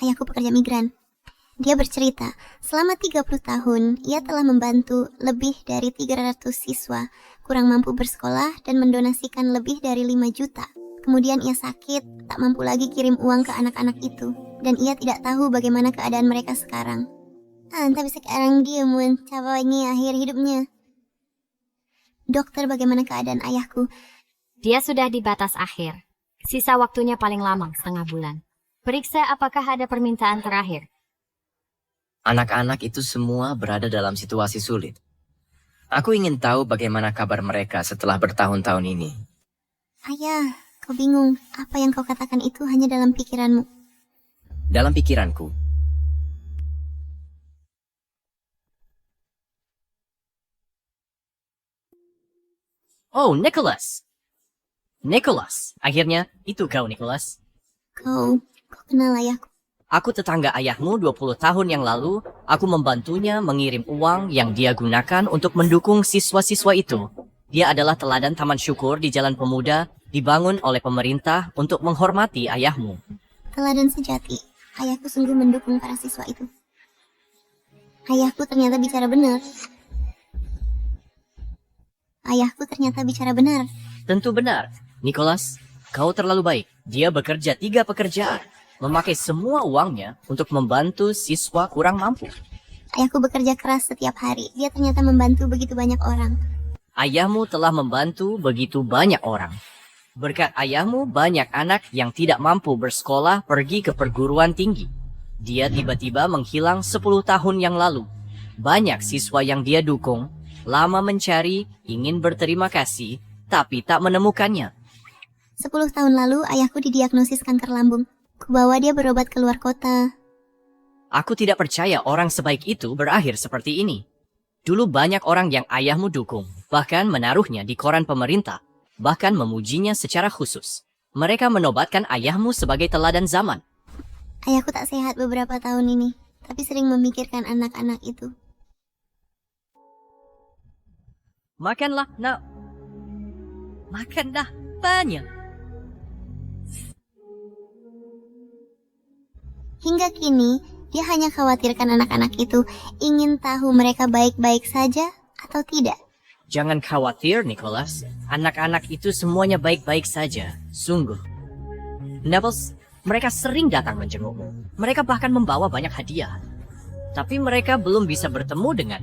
Ayahku pekerja migran. Dia bercerita, selama 30 tahun, ia telah membantu lebih dari 300 siswa kurang mampu bersekolah dan mendonasikan lebih dari 5 juta. Kemudian ia sakit, tak mampu lagi kirim uang ke anak-anak itu, dan ia tidak tahu bagaimana keadaan mereka sekarang. Tapi sekarang dia mencapai akhir hidupnya. Dokter, bagaimana keadaan ayahku? Dia sudah di batas akhir. Sisa waktunya paling lama, setengah bulan. Periksa apakah ada permintaan terakhir. Anak-anak itu semua berada dalam situasi sulit. Aku ingin tahu bagaimana kabar mereka setelah bertahun-tahun ini. Ayah, kau bingung. Apa yang kau katakan itu hanya dalam pikiranmu. Dalam pikiranku, oh, Nicholas! Nicholas! Akhirnya, itu kau, Nicholas. Kau kenal ayahku. Aku tetangga ayahmu 20 tahun yang lalu, aku membantunya mengirim uang yang dia gunakan untuk mendukung siswa-siswa itu. Dia adalah teladan Taman Syukur di Jalan Pemuda, dibangun oleh pemerintah untuk menghormati ayahmu. Teladan sejati. Ayahku sungguh mendukung para siswa itu. Ayahku ternyata bicara benar. Ayahku ternyata bicara benar. Tentu benar. Nicholas, kau terlalu baik. Dia bekerja 3 pekerjaan. Memakai semua uangnya untuk membantu siswa kurang mampu. Ayahku bekerja keras setiap hari. Dia ternyata membantu begitu banyak orang. Ayahmu telah membantu begitu banyak orang. Berkat ayahmu, banyak anak yang tidak mampu bersekolah pergi ke perguruan tinggi. Dia tiba-tiba menghilang 10 tahun yang lalu. Banyak siswa yang dia dukung, lama mencari, ingin berterima kasih, tapi tak menemukannya. 10 tahun lalu ayahku didiagnosis kanker lambung. Kubawa dia berobat ke luar kota. Aku tidak percaya orang sebaik itu berakhir seperti ini. Dulu banyak orang yang ayahmu dukung, bahkan menaruhnya di koran pemerintah, bahkan memujinya secara khusus. Mereka menobatkan ayahmu sebagai teladan zaman. Ayahku tak sehat beberapa tahun ini, tapi sering memikirkan anak-anak itu. Makanlah, nak. Makanlah banyak. Hingga kini, dia hanya khawatirkan anak-anak itu ingin tahu mereka baik-baik saja atau tidak. Jangan khawatir, Nicholas. Anak-anak itu semuanya baik-baik saja. Sungguh. Neville, mereka sering datang menjengukmu. Mereka bahkan membawa banyak hadiah. Tapi mereka belum bisa bertemu dengan...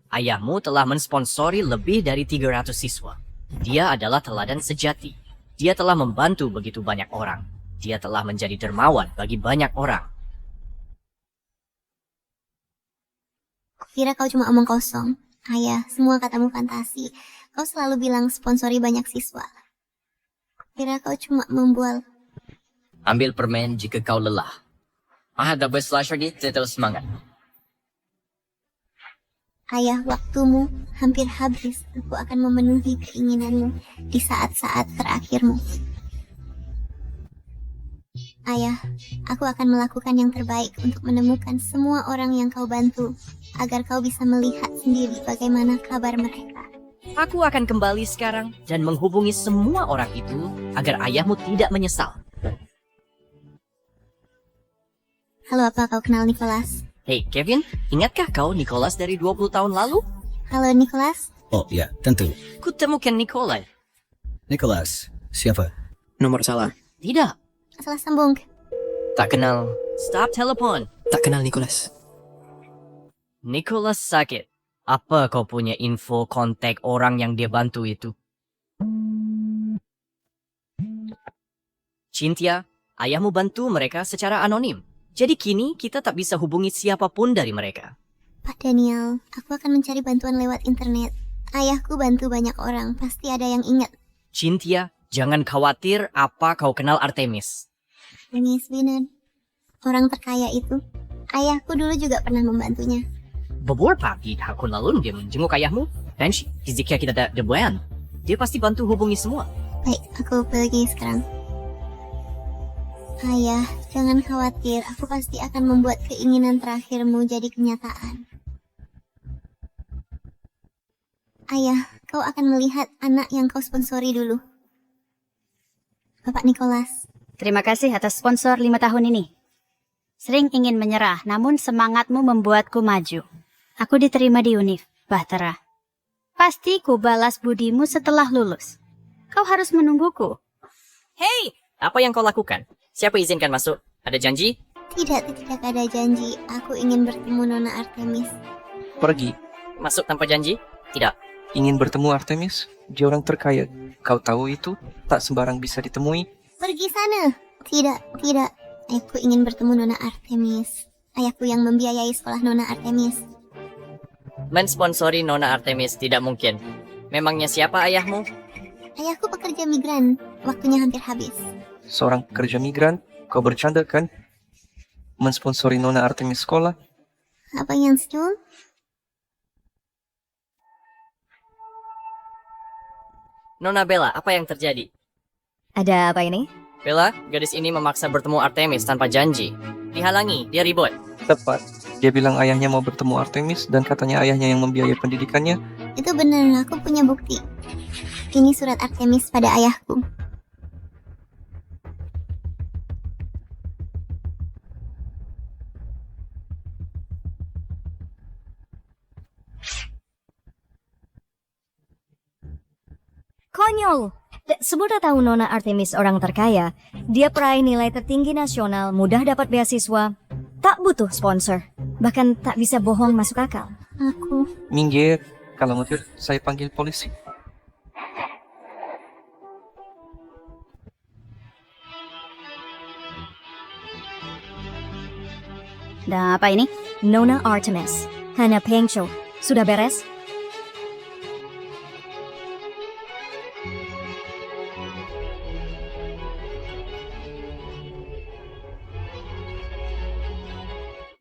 Ayahmu telah mensponsori lebih dari 300 siswa. Dia adalah teladan sejati. Dia telah membantu begitu banyak orang. Dia telah menjadi dermawan bagi banyak orang. Kukira kau cuma omong kosong. Ayah, semua katamu fantasi. Kau selalu bilang sponsori banyak siswa. Kukira kau cuma membual. Ambil permen jika kau lelah. Double slash lagi, tetap semangat. Ayah, waktumu hampir habis. Aku akan memenuhi keinginanmu di saat-saat terakhirmu. Ayah, aku akan melakukan yang terbaik untuk menemukan semua orang yang kau bantu, agar kau bisa melihat sendiri bagaimana kabar mereka. Aku akan kembali sekarang dan menghubungi semua orang itu agar ayahmu tidak menyesal. Halo, apa kau kenal Nicholas? Hey, Kevin, ingatkah kau Nicholas dari 20 tahun lalu? Halo, Nicholas. Oh ya, tentu. Kutemukan Nicholas. Nicholas, siapa? Nomor salah. Tidak, Salah sambung. Tak kenal. stop telepon. Tak kenal Nicholas. Nicholas sakit. Apa kau punya info kontak orang yang dia bantu itu? Cynthia, ayahmu bantu mereka secara anonim. Jadi kini kita tak bisa hubungi siapapun dari mereka. Pak Daniel, aku akan mencari bantuan lewat internet. Ayahku bantu banyak orang, pasti ada yang ingat. Cynthia, jangan khawatir apa kau kenal Artemis. Dennis Binan, orang terkaya itu. Ayahku dulu juga pernah membantunya. Beberapa tahun lalu dia menjenguk ayahmu. Dan jika kita ada debuan, dia pasti bantu hubungi semua. Baik, aku pergi sekarang. Ayah, jangan khawatir. Aku pasti akan membuat keinginan terakhirmu jadi kenyataan. Ayah, kau akan melihat anak yang kau sponsori dulu. Bapak Nicholas. Terima kasih atas sponsor 5 tahun ini. Sering ingin menyerah, namun semangatmu membuatku maju. Aku diterima di Univ, Bahtera. Pasti ku balas budimu setelah lulus. Kau harus menungguku. Hei, apa yang kau lakukan? Siapa izinkan masuk? Ada janji? Tidak ada janji. Aku ingin bertemu Nona Artemis. Pergi. Masuk tanpa janji? Tidak. Ingin bertemu Artemis? Dia orang terkaya. Kau tahu itu? Tak sembarang bisa ditemui. Pergi sana. Tidak. Aku ingin bertemu Nona Artemis. Ayahku yang membiayai sekolah Nona Artemis. Mensponsori Nona Artemis tidak mungkin. Memangnya siapa ayahmu? Ayahku pekerja migran. Waktunya hampir habis. Seorang pekerja migran? Kau bercanda kan? Mensponsori Nona Artemis sekolah? Apa yang senyum? Nona Bella, apa yang terjadi? Ada apa ini? Bella, gadis ini memaksa bertemu Artemis tanpa janji. Dihalangi, dia ribut. Tepat. Dia bilang ayahnya mau bertemu Artemis dan katanya ayahnya yang membiayai pendidikannya. Itu benar, aku punya bukti. Ini surat Artemis pada ayahku. Konyol! Sebelum tahu Nona Artemis orang terkaya, dia peraih nilai tertinggi nasional, mudah dapat beasiswa, tak butuh sponsor, bahkan tak bisa bohong masuk akal. Aku. Minggir. Kalau mutir, saya panggil polisi. Dan apa ini? Nona Artemis, Hana Pengcho, sudah beres?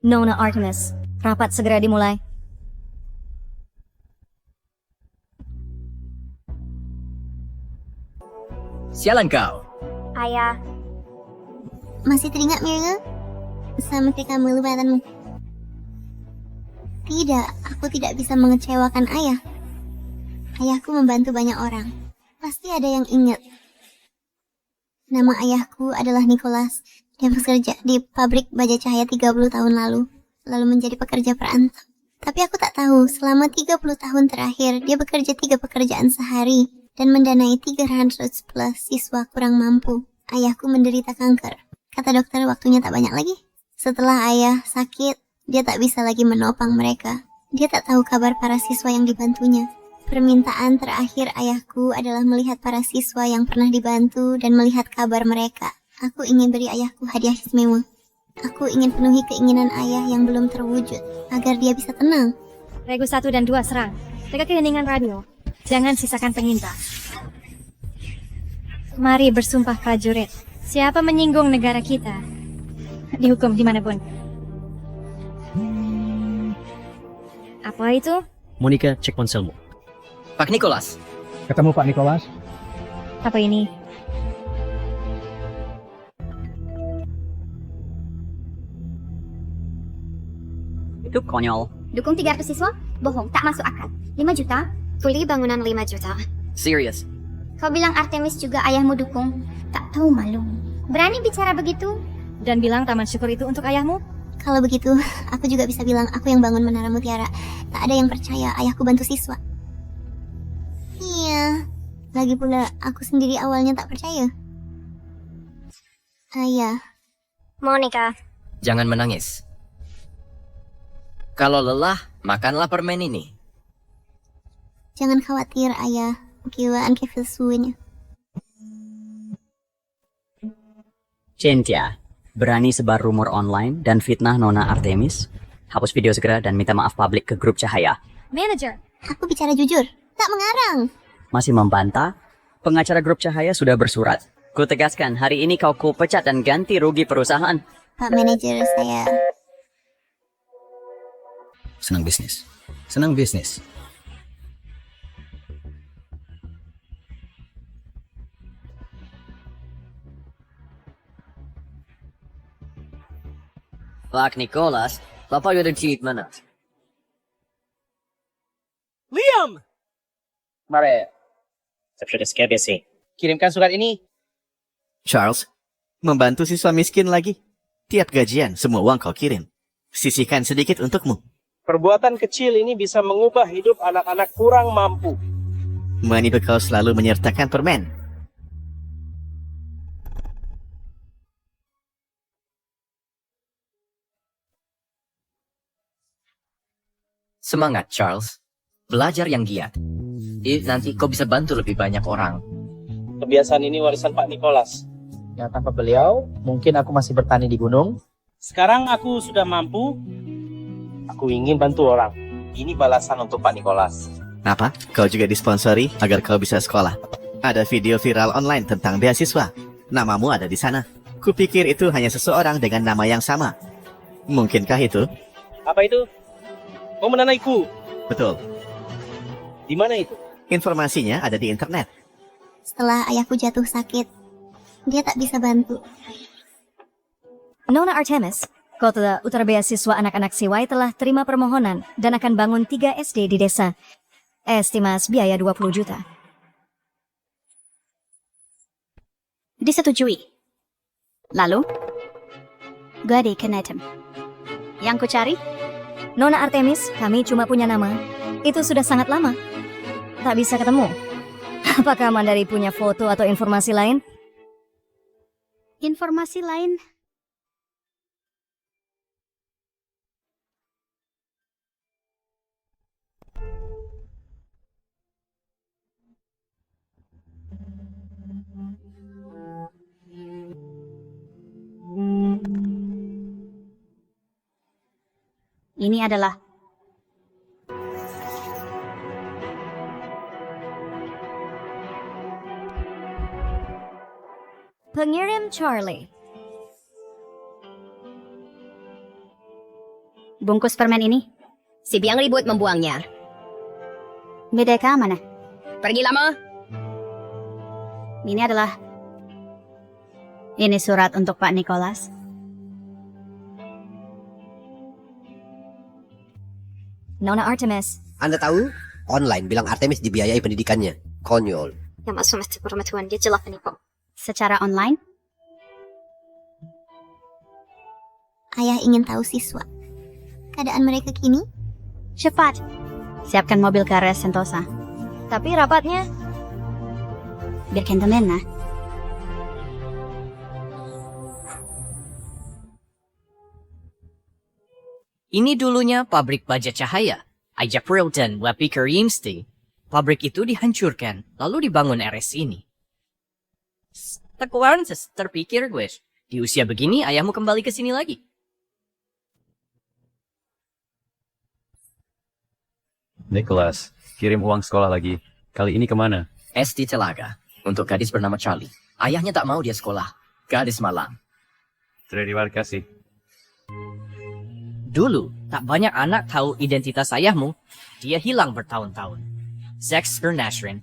Nona Artemis, rapat segera dimulai. Sialan kau. Ayah, Masih teringat Mirna? Sama ketika melupakanmu. Tidak, aku tidak bisa mengecewakan ayah. Ayahku membantu banyak orang. Pasti ada yang ingat. Nama ayahku adalah Nicholas. Dia bekerja di pabrik baja cahaya 30 tahun lalu menjadi pekerja perantau. Tapi aku tak tahu, selama 30 tahun terakhir, dia bekerja 3 pekerjaan sehari dan mendanai 300 plus siswa kurang mampu. Ayahku menderita kanker. Kata dokter waktunya tak banyak lagi. Setelah ayah sakit, dia tak bisa lagi menopang mereka. Dia tak tahu kabar para siswa yang dibantunya. Permintaan terakhir ayahku adalah melihat para siswa yang pernah dibantu dan melihat kabar mereka. Aku ingin beri ayahku hadiah istimewa. Aku ingin penuhi keinginan ayah yang belum terwujud, agar dia bisa tenang. Regu 1 dan 2 serang. Jaga keheningan radio. Jangan sisakan penyintas. Mari bersumpah prajurit. Siapa menyinggung negara kita, dihukum dimanapun. Apa itu? Monica, cek ponselmu. Pak Nicholas, Ketemu Pak Nicholas? Apa ini? itu konyol. Dukung 300 siswa? Bohong, tak masuk akal. 5 juta? Kuli bangunan 5 juta. Serius. Kau bilang Artemis juga ayahmu dukung? Tak tahu malu. Berani bicara begitu? Dan bilang taman syukur itu untuk ayahmu? Kalau begitu, aku juga bisa bilang aku yang bangun Menara Mutiara. Tak ada yang percaya ayahku bantu siswa. Iya, lagi pula aku sendiri awalnya tak percaya. Ayah, Monica. Jangan menangis. Kalau lelah, makanlah permen ini. jangan khawatir ayah. Kiwaan kefilsunya. Cynthia, berani sebar rumor online dan fitnah Nona Artemis? Hapus video segera dan minta maaf publik ke grup Cahaya. Manager, Aku bicara jujur, tak mengarang. Masih membantah? Pengacara grup Cahaya sudah bersurat. Ku tegaskan, hari ini kau kupecat dan ganti rugi perusahaan. Pak manajer, saya... Senang bisnis. Senang bisnis. Pak Nicholas, Bapak ada di mana? Liam! Mari. Saya sudah sekali sih. Kirimkan surat ini. Charles, membantu siswa miskin lagi. Tiap gajian, semua uang kau kirim. Sisihkan sedikit untukmu. Perbuatan kecil ini bisa mengubah hidup anak-anak kurang mampu. Menipu kau selalu menyertakan permen. Semangat, Charles. Belajar yang giat. Nanti kau bisa bantu lebih banyak orang. Kebiasaan ini warisan Pak Nicholas. Ya, tanpa beliau, mungkin aku masih bertani di gunung. Sekarang aku sudah mampu. Aku ingin bantu orang. Ini balasan untuk Pak Nicholas. Apa? Kau juga disponsori agar kau bisa sekolah. Ada video viral online tentang beasiswa. Namamu ada di sana. Kupikir itu hanya seseorang dengan nama yang sama. Mungkinkah itu? Apa itu? Kau menanaiku. Betul. Di mana itu? Informasinya ada di internet. Setelah ayahku jatuh sakit, dia tak bisa bantu. Nona Artemis, Kota Utara Beasiswa Anak-anak CY telah terima permohonan dan akan bangun 3 SD di desa. Estimas biaya 20 juta. Disetujui. Lalu, Gadi Kenetem. Yang ku cari? Nona Artemis, kami cuma punya nama. Itu sudah sangat lama. Tak bisa ketemu. Apakah Mandari punya foto atau informasi lain? Informasi lain? Ini adalah pengirim Charlie. bungkus permen ini. Si Biang ribut membuangnya. Medeka mana? Pergi lama. Ini adalah... Ini surat untuk Pak Nicholas. Nona Artemis. Anda tahu? Online bilang Artemis dibiayai pendidikannya. Konyol. Secara online? Ayah ingin tahu siswa. Keadaan mereka kini? Cepat. Siapkan mobil ke area Sentosa. Tapi rapatnya? Biarkan temen, nah. Ini dulunya pabrik baja cahaya, Ajapril dan Wapi Karimsti. Pabrik itu dihancurkan, lalu dibangun RS ini. Tekuan terpikir gue, di usia begini ayahmu kembali ke sini lagi. Nicholas, kirim uang sekolah lagi. Kali ini kemana? SD Telaga, untuk gadis bernama Charlie. Ayahnya tak mau dia sekolah, gadis malang. Terima kasih. Dulu, tak banyak anak tahu identitas ayahmu. Dia hilang bertahun-tahun. Sex Bernashrin.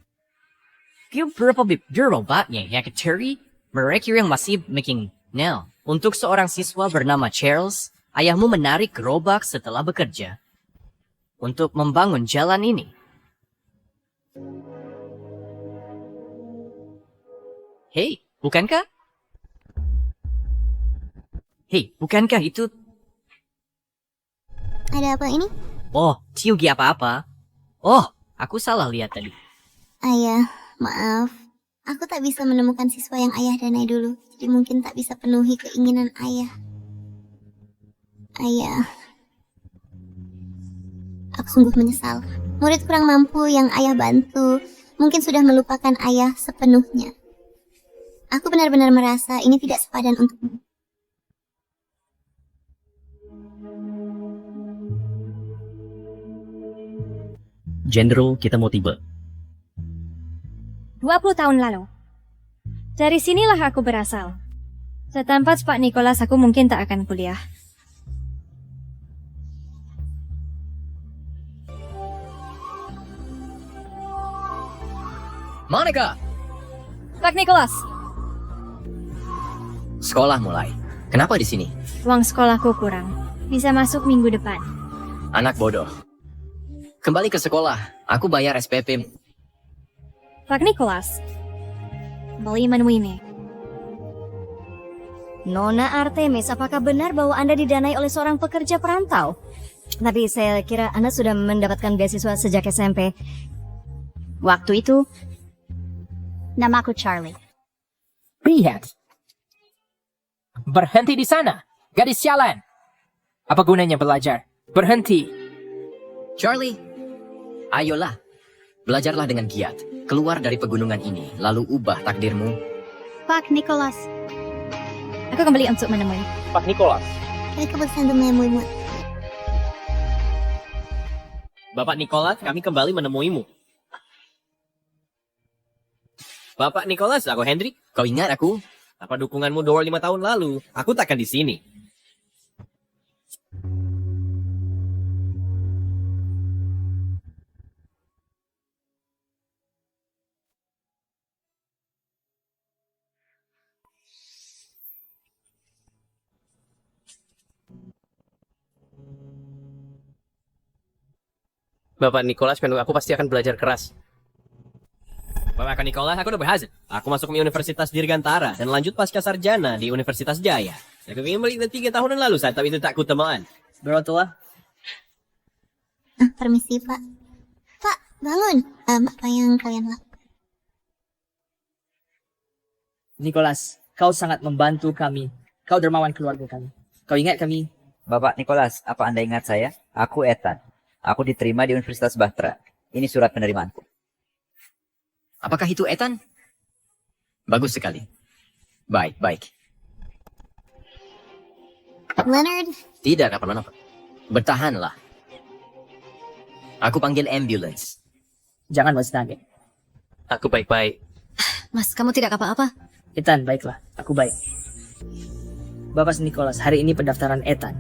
Berapa robotnya ya Kateri? Mereka yang masih making now. Untuk seorang siswa bernama Charles, ayahmu menarik gerobak setelah bekerja. Untuk membangun jalan ini. Hei, bukankah? Hei, bukankah itu... Ada apa ini? Oh, Tiugi apa-apa. Oh, aku salah lihat tadi. Ayah, maaf. Aku tak bisa menemukan siswa yang ayah danai dulu. Jadi mungkin tak bisa penuhi keinginan ayah. Ayah. Aku sungguh menyesal. Murid kurang mampu yang ayah bantu mungkin sudah melupakan ayah sepenuhnya. Aku benar-benar merasa ini tidak sepadan untukmu. Jenderal, kita mau tiba. 20 tahun lalu. Dari sinilah aku berasal. Setempat Pak Nicholas aku mungkin tak akan kuliah. Monica! Pak Nicholas! Sekolah mulai. Kenapa di sini? Uang sekolahku kurang. Bisa masuk minggu depan. Anak bodoh. Kembali ke sekolah. Aku bayar SPP. Pak Nicholas, beli menu ini. Nona Artemis, apakah benar bahwa Anda didanai oleh seorang pekerja perantau? Tapi saya kira Anda sudah mendapatkan beasiswa sejak SMP. Waktu itu, namaku Charlie. Lihat. Berhenti di sana, gadis sialan. Apa gunanya belajar? Berhenti. Charlie, ayolah. Belajarlah dengan giat. Keluar dari pegunungan ini, lalu ubah takdirmu. Pak Nicholas. Aku kembali untuk menemui. Pak Nicholas. Mereka bosan menemuimu. Bapak Nicholas, kami kembali menemuimu. Bapak Nicholas, aku Hendrik. Kau ingat aku? Apa dukunganmu 25 tahun lalu? Aku takkan di sini. Bapak Nicholas, aku pasti akan belajar keras. Bapak Nicholas, aku udah berhasil. Aku masuk ke Universitas Dirgantara dan lanjut pasca sarjana di Universitas Jaya. Aku ingin balik 3 tahunan lalu saat tapi itu tak kutemukan. Berotua. Permisi, Pak. Pak, bangun. Apa yang kalian lakukan? Nicholas, kau sangat membantu kami. Kau dermawan keluarga kami. Kau ingat kami? Bapak Nicholas, apa Anda ingat saya? Aku Ethan. Aku diterima di Universitas Bahtera. Ini surat penerimaanku. Apakah itu Ethan? Bagus sekali. Baik, baik. Leonard? Tidak apa-apa. Bertahanlah. Aku panggil ambulance. Jangan Mas Nage. Aku baik-baik. Mas, kamu tidak apa-apa? Ethan, baiklah. Aku baik. Bapak Nicholas, hari ini pendaftaran Ethan.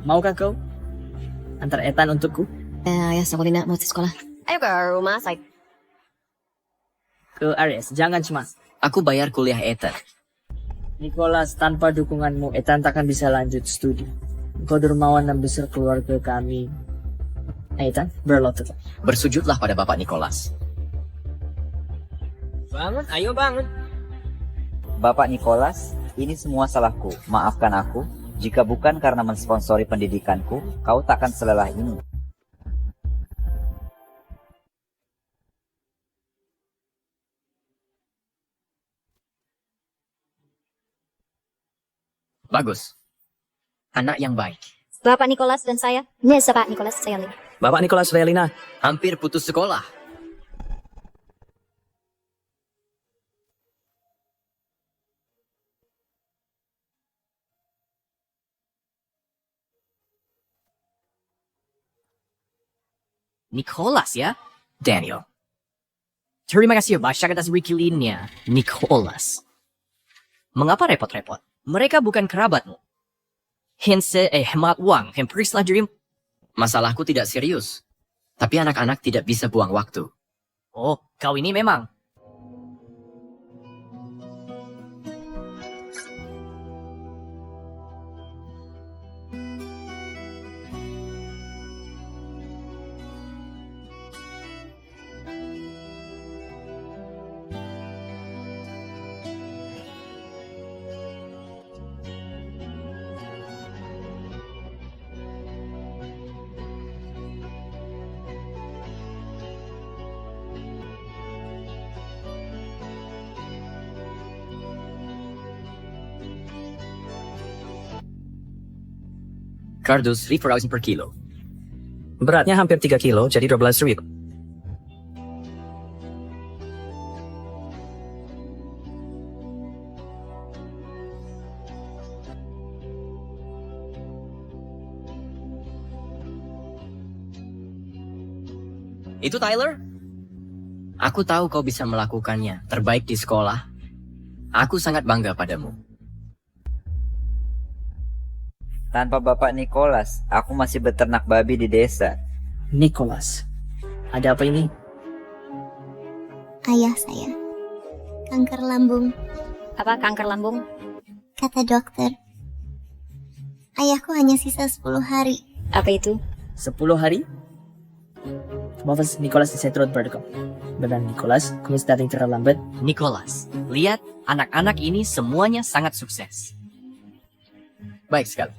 Maukah kau antar Ethan untukku? Ya, Sabrina mau ke sekolah. Ayo ke rumah saya. Ke Aries, jangan cemas. Aku bayar kuliah Ethan. Nicholas, tanpa dukunganmu, Ethan takkan bisa lanjut studi. Kau dermawan dan besar keluarga kami. Ethan, berlutut. Bersujudlah pada Bapak Nicholas. Bangun, ayo bangun. Bapak Nicholas, ini semua salahku. Maafkan aku. Jika bukan karena mensponsori pendidikanku, kau takkan selelah ini. Bagus. Anak yang baik. Bapak Nicholas dan saya. Ini Bapak Nicholas, saya Lina. Bapak Nicholas Relina. Hampir putus sekolah. Nicholas ya? Daniel. Terima kasih banyak atas wikilinnya, Nicholas. Mengapa repot-repot? Mereka bukan kerabatmu. Hemat uang, hemprislah dirimu. Masalahku tidak serius. Tapi anak-anak tidak bisa buang waktu. Oh, kau ini memang. Kardus 3,000 per kilo. Beratnya hampir 3 kilo, jadi 12.000. Itu Tyler? Aku tahu kau bisa melakukannya, terbaik di sekolah. Aku sangat bangga padamu. Tanpa Bapak Nicholas, aku masih beternak babi di desa. Nicholas, ada apa ini? Ayah saya. Kanker lambung. Apa kanker lambung? Kata dokter. Ayahku hanya sisa 10 hari. Apa itu? 10 hari? Bapak Nicholas di Setrot Vertical. Benar Nicholas, kamu datang terlambat. Nicholas, lihat Anak-anak ini semuanya sangat sukses. Baik sekali.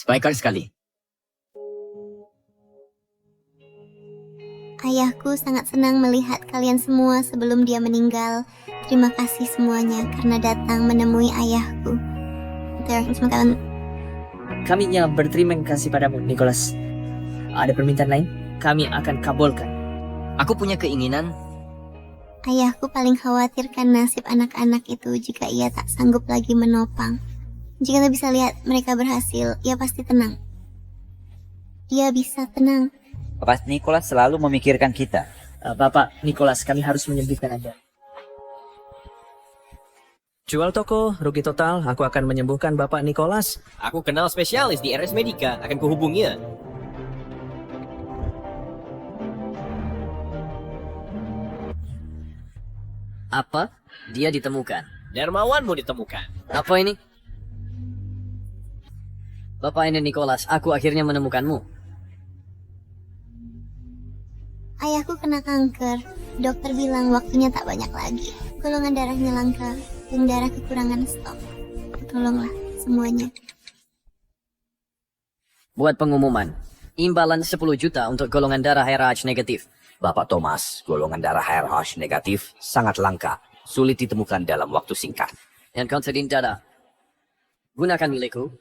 Baik sekali. Ayahku sangat senang melihat kalian semua sebelum dia meninggal. Terima kasih semuanya karena datang menemui ayahku. Terima kasih. Kami yang berterima kasih padamu, Nicholas. Ada permintaan lain? Kami akan kabulkan. Aku punya keinginan. Ayahku paling khawatirkan nasib anak-anak itu jika ia tak sanggup lagi menopang. Jika kita bisa lihat mereka berhasil, ia pasti tenang. Dia bisa tenang. Bapak Nicholas selalu memikirkan kita. Bapak Nicholas, kami harus menyembuhkan Anda. Jual toko, rugi total, aku akan menyembuhkan Bapak Nicholas. Aku kenal spesialis di RS Medica, akan kuhubunginya. Apa? Dia ditemukan. Dermawanmu ditemukan. Apa ini? Bapak ini Nicholas, aku akhirnya menemukanmu. Ayahku kena kanker. Dokter bilang waktunya tak banyak lagi. Golongan darahnya langka dan darah kekurangan stok. Tolonglah semuanya. Buat pengumuman. Imbalan 10 juta untuk golongan darah RH negatif. Bapak Thomas, golongan darah RH negatif sangat langka. Sulit ditemukan dalam waktu singkat. Yang kau darah. Gunakan milikku.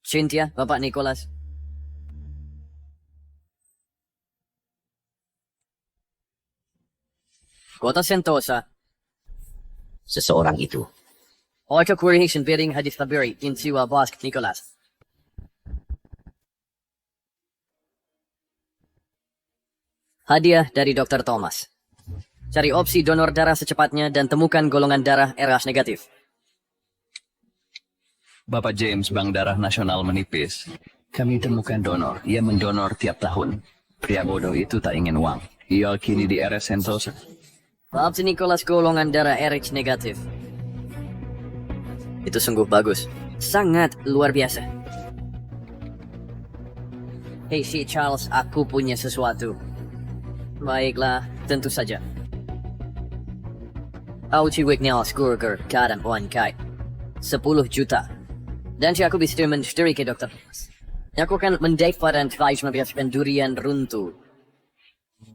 Cynthia, Bapak Nicholas. Kota Sentosa. Seseorang itu. Auto creation bidding hadis tabiri insiwa Bosk Nicholas. Hadiah dari Dr. Thomas. Cari opsi donor darah secepatnya dan temukan golongan darah RH negatif. Bapak James, Bank Darah Nasional menipis. Kami temukan donor. Ia mendonor tiap tahun. Pria bodoh itu tak ingin uang. Ia kini di RS Sentosa. Maaf si Nicholas golongan darah RH negatif. Itu sungguh bagus. Sangat luar biasa. Hey si Charles, aku punya sesuatu. Baiklah, tentu saja. Auchi Wignell Skurger Kadam Wan Kai 10 juta. Dan si aku bisa mensteri ke dokter. Aku akan mendapat advice membiasakan durian runtuh.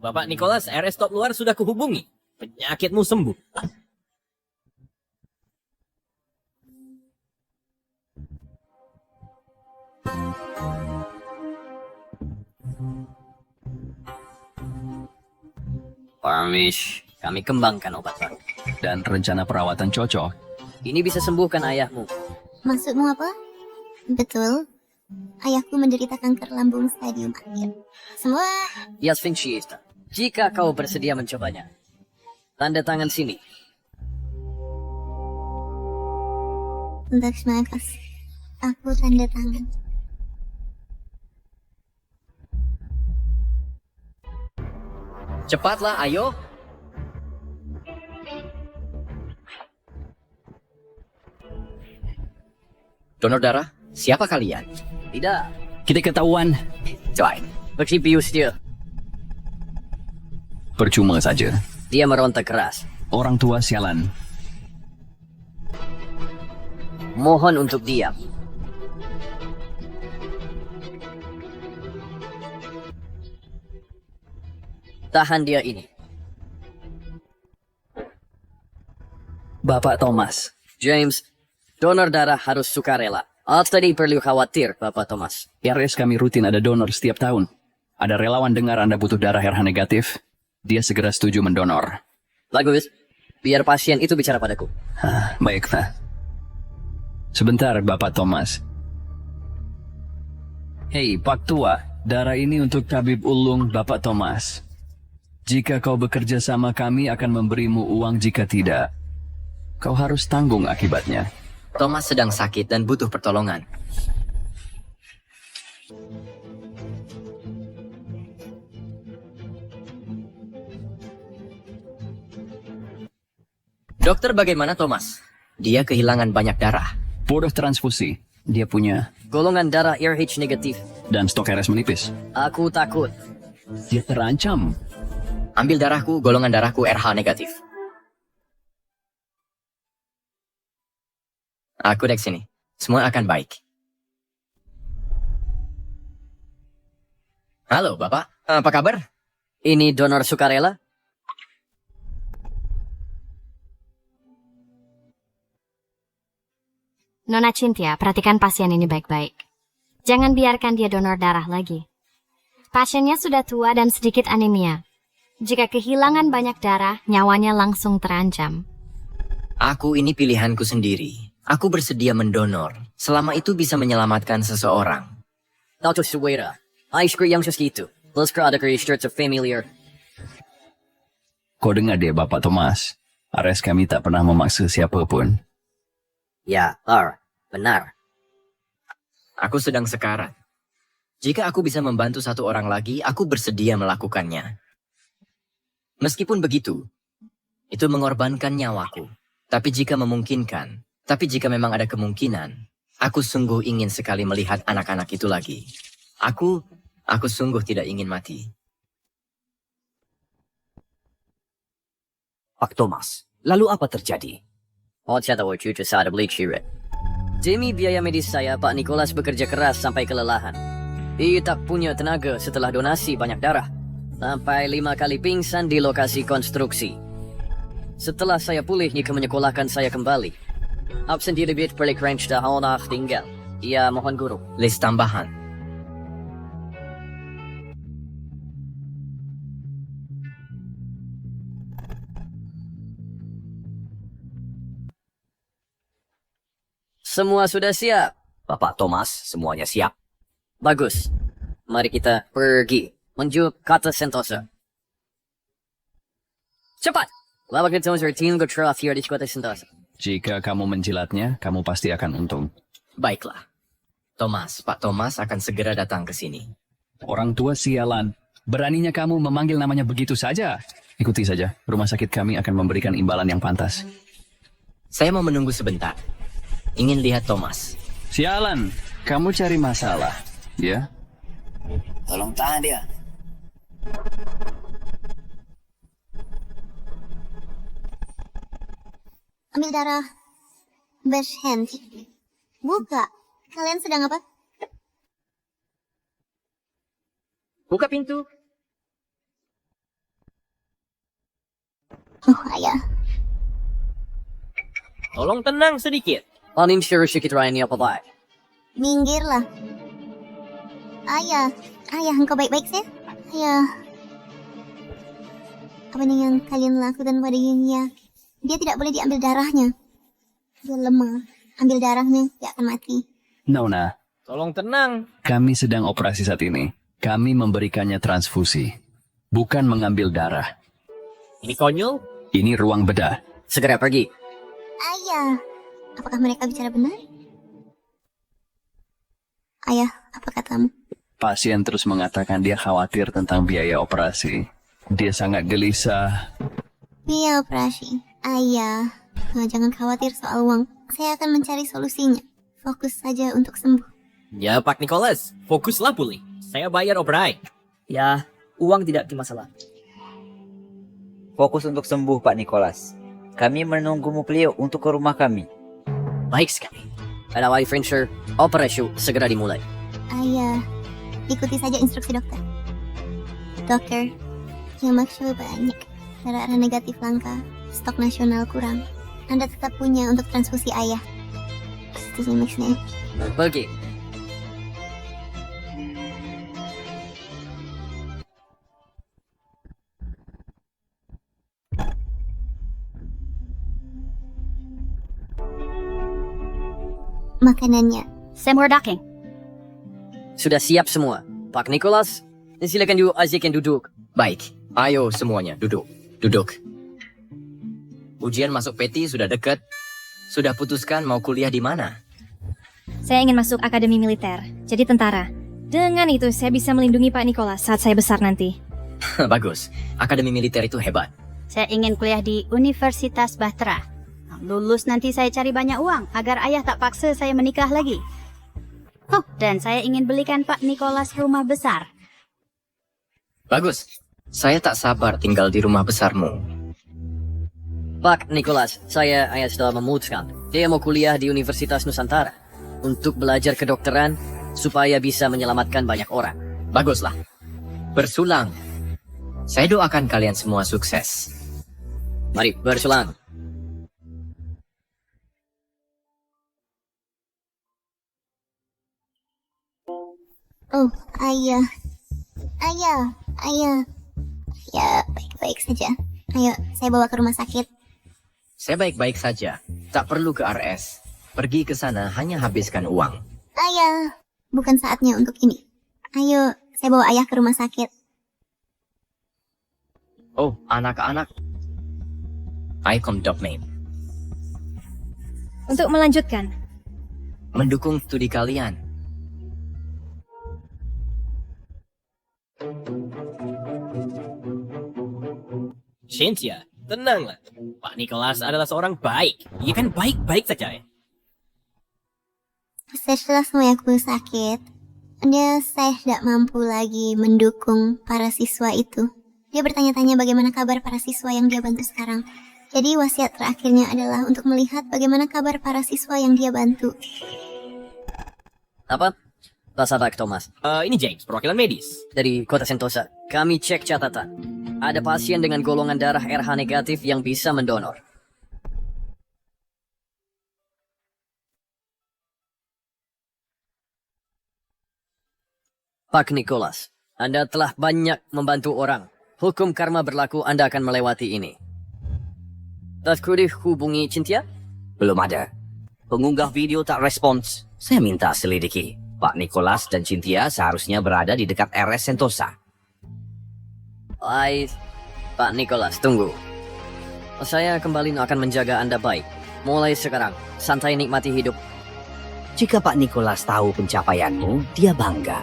Bapak Nicholas, RS top luar sudah kuhubungi. Penyakitmu sembuh. Parmish, kami kembangkan obat baru. Dan rencana perawatan cocok. Ini bisa sembuhkan ayahmu. Maksudmu apa? Betul. Ayahku menderita kanker lambung stadium akhir. Semua. Yasfinchista, jika kau bersedia mencobanya, tanda tangan sini. Terima kasih. Aku tanda tangan. Cepatlah, ayo. Donor darah? Siapa kalian? Tidak. Kita ketahuan. Coy. Bagi bius dia. Percuma saja. Dia meronta keras. Orang tua sialan. Mohon untuk diam. Tahan dia ini. Bapak Thomas. James, donor darah harus sukarela. Tadi perlu khawatir, Bapak Thomas. RS kami rutin ada donor setiap tahun. Ada relawan dengar Anda butuh darah RH negatif. Dia segera setuju mendonor. Bagus. Biar pasien itu bicara padaku. Baiklah. Sebentar, Bapak Thomas. Hei, Pak Tua. Darah ini untuk tabib ulung Bapak Thomas. Jika kau bekerja sama kami akan memberimu uang, jika tidak, kau harus tanggung akibatnya. Thomas sedang sakit dan butuh pertolongan. Dokter, bagaimana Thomas? Dia kehilangan banyak darah. Bodoh transfusi. Dia punya golongan darah RH negatif. Dan stok RS menipis. Aku takut. Dia terancam. Ambil darahku, golongan darahku RH negatif. Aku dek sini. Semua akan baik. Halo, Bapak. Apa kabar? Ini donor sukarela? Nona Cynthia, perhatikan pasien ini baik-baik. Jangan biarkan dia donor darah lagi. Pasiennya sudah tua dan sedikit anemia. Jika kehilangan banyak darah, nyawanya langsung terancam. Aku ini pilihanku sendiri. Aku bersedia mendonor. Selama itu bisa menyelamatkan seseorang. Dr. Suwera, aiskri yang segitu. Plus kerada research of familiar. Kau dengar dia, Bapak Thomas. RS kami tak pernah memaksa siapapun. Ya, benar. Aku sedang sekarat. Jika aku bisa membantu satu orang lagi, aku bersedia melakukannya. Meskipun begitu, itu mengorbankan nyawaku. Tapi jika memang ada kemungkinan, aku sungguh ingin sekali melihat anak-anak itu lagi. Aku sungguh tidak ingin mati. Pak Thomas, lalu apa terjadi? Demi biaya medis saya, Pak Nicholas bekerja keras sampai kelelahan. Ia tak punya tenaga setelah donasi banyak darah. Sampai 5 kali pingsan di lokasi konstruksi. Setelah saya pulih, Nika menyekolahkan saya kembali. Absen di lebih pelik range tahun tinggal. Ia mohon guru. List tambahan. Semua sudah siap. Bapak Thomas, semuanya siap. Bagus. Mari kita pergi menuju kata Sentosa. Cepat! Lawan kita tim ke terakhir di kota Sentosa. Jika kamu menjilatnya, kamu pasti akan untung. Baiklah. Pak Thomas akan segera datang ke sini. Orang tua sialan. Beraninya kamu memanggil namanya begitu saja. Ikuti saja. Rumah sakit kami akan memberikan imbalan yang pantas. Saya mau menunggu sebentar. Ingin lihat Thomas. Sialan. Kamu cari masalah. Ya? Tolong tahan dia. Ambil darah. Best hand. Buka. Kalian sedang apa? Buka pintu. Oh, ayah. Tolong tenang sedikit. Panin sedikit Ryan apa baik. Minggirlah. Ayah, engkau baik-baik sih? Ayah. Apa nih yang kalian lakukan pada Yunia? Dia tidak boleh diambil darahnya. Dia lemah. Ambil darahnya, dia akan mati. Nona. Tolong tenang. Kami sedang operasi saat ini. Kami memberikannya transfusi. Bukan mengambil darah. Ini konyol? Ini ruang bedah. Segera pergi. Ayah, apakah mereka bicara benar? Ayah, apa katamu? Pasien terus mengatakan dia khawatir tentang biaya operasi. Dia sangat gelisah. Biaya operasi? Ayah, jangan khawatir soal uang. Saya akan mencari solusinya. Fokus saja untuk sembuh. Ya, Pak Nicholas. Fokuslah pulih. Saya bayar operai. Ya, uang tidak masalah. Fokus untuk sembuh, Pak Nicholas. Kami menunggumu Cleo untuk ke rumah kami. Baik sekali. Ada Frencher, operasi segera dimulai. Ayah, ikuti saja instruksi dokter. Dokter, yang maksud banyak. Darah negatif langka, stok nasional kurang. Anda tetap punya untuk transfusi ayah. Setuju maksudnya. Pergi. Makanannya. Semua docking. Sudah siap semua. Pak Nicholas, silakan duduk. Baik, ayo semuanya duduk. Ujian masuk peti sudah dekat. Sudah putuskan mau kuliah di mana? Saya ingin masuk akademi militer, jadi tentara. Dengan itu saya bisa melindungi Pak Nicholas saat saya besar nanti. Bagus, akademi militer itu hebat. Saya ingin kuliah di Universitas Bahtera. Lulus nanti saya cari banyak uang agar ayah tak paksa saya menikah lagi. Oh, dan saya ingin belikan Pak Nicholas rumah besar. Bagus. Saya tak sabar tinggal di rumah besarmu. Pak Nicholas, saya ayah sudah memutuskan. Dia mau kuliah di Universitas Nusantara untuk belajar kedokteran supaya bisa menyelamatkan banyak orang. Baguslah. Bersulang. Saya doakan kalian semua sukses. Mari bersulang. Oh, ayah. Ayah. Ya, baik-baik saja. Ayo, saya bawa ke rumah sakit. Saya baik-baik saja. Tak perlu ke RS. Pergi ke sana hanya habiskan uang. Ayah, bukan saatnya untuk ini. Ayo, saya bawa ayah ke rumah sakit. Oh, anak-anak. Icon Dogmate. Untuk melanjutkan. Mendukung studi kalian. Cynthia, tenanglah. Pak Nicholas adalah seorang baik. Ia kan baik-baik saja. Setelah semua aku sakit, saya tidak mampu lagi mendukung para siswa itu. Dia bertanya-tanya bagaimana kabar para siswa yang dia bantu sekarang. Jadi wasiat terakhirnya adalah untuk melihat bagaimana kabar para siswa yang dia bantu. Apa? Pak Sabak Thomas. Ini James, perwakilan medis. Dari Kota Sentosa. Kami cek catatan. Ada pasien dengan golongan darah RH negatif yang bisa mendonor. Pak Nicholas, Anda telah banyak membantu orang. Hukum karma berlaku, Anda akan melewati ini. Dapat dihubungi Cynthia? Belum ada. Pengunggah video tak respons. Saya minta selidiki. Pak Nicholas dan Cynthia seharusnya berada di dekat RS Sentosa. Baik, Pak Nicholas, tunggu. Saya kembali akan menjaga Anda baik. Mulai sekarang, santai nikmati hidup. Jika Pak Nicholas tahu pencapaianmu, dia bangga.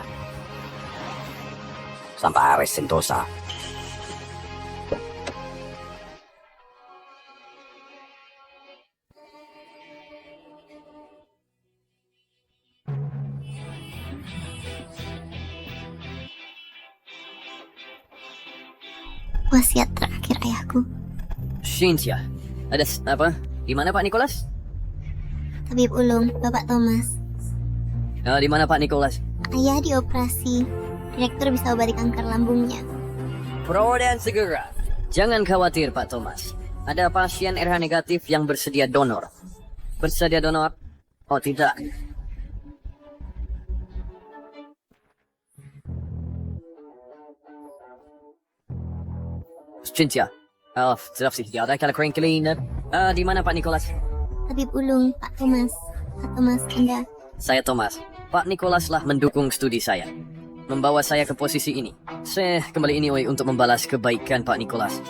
Sampai RS Sentosa. Wasiat terakhir ayahku. Cynthia, ada apa? Di mana Pak Nicholas? Tabib Ulung, Bapak Thomas. Di mana Pak Nicholas? Ayah dioperasi. Direktur bisa obati kanker lambungnya. Perawatan segera. Jangan khawatir Pak Thomas. Ada pasien RH negatif yang bersedia donor. Bersedia donor? Oh tidak. Cynthia. Sedap sih. Dia ada kalau kering cleaner. Di mana Pak Nicholas? Tabib Ulung, Pak Thomas. Pak Thomas, Anda. Saya Thomas. Pak Nicholas lah mendukung studi saya. Membawa saya ke posisi ini. Saya kembali ini untuk membalas kebaikan Pak Nicholas.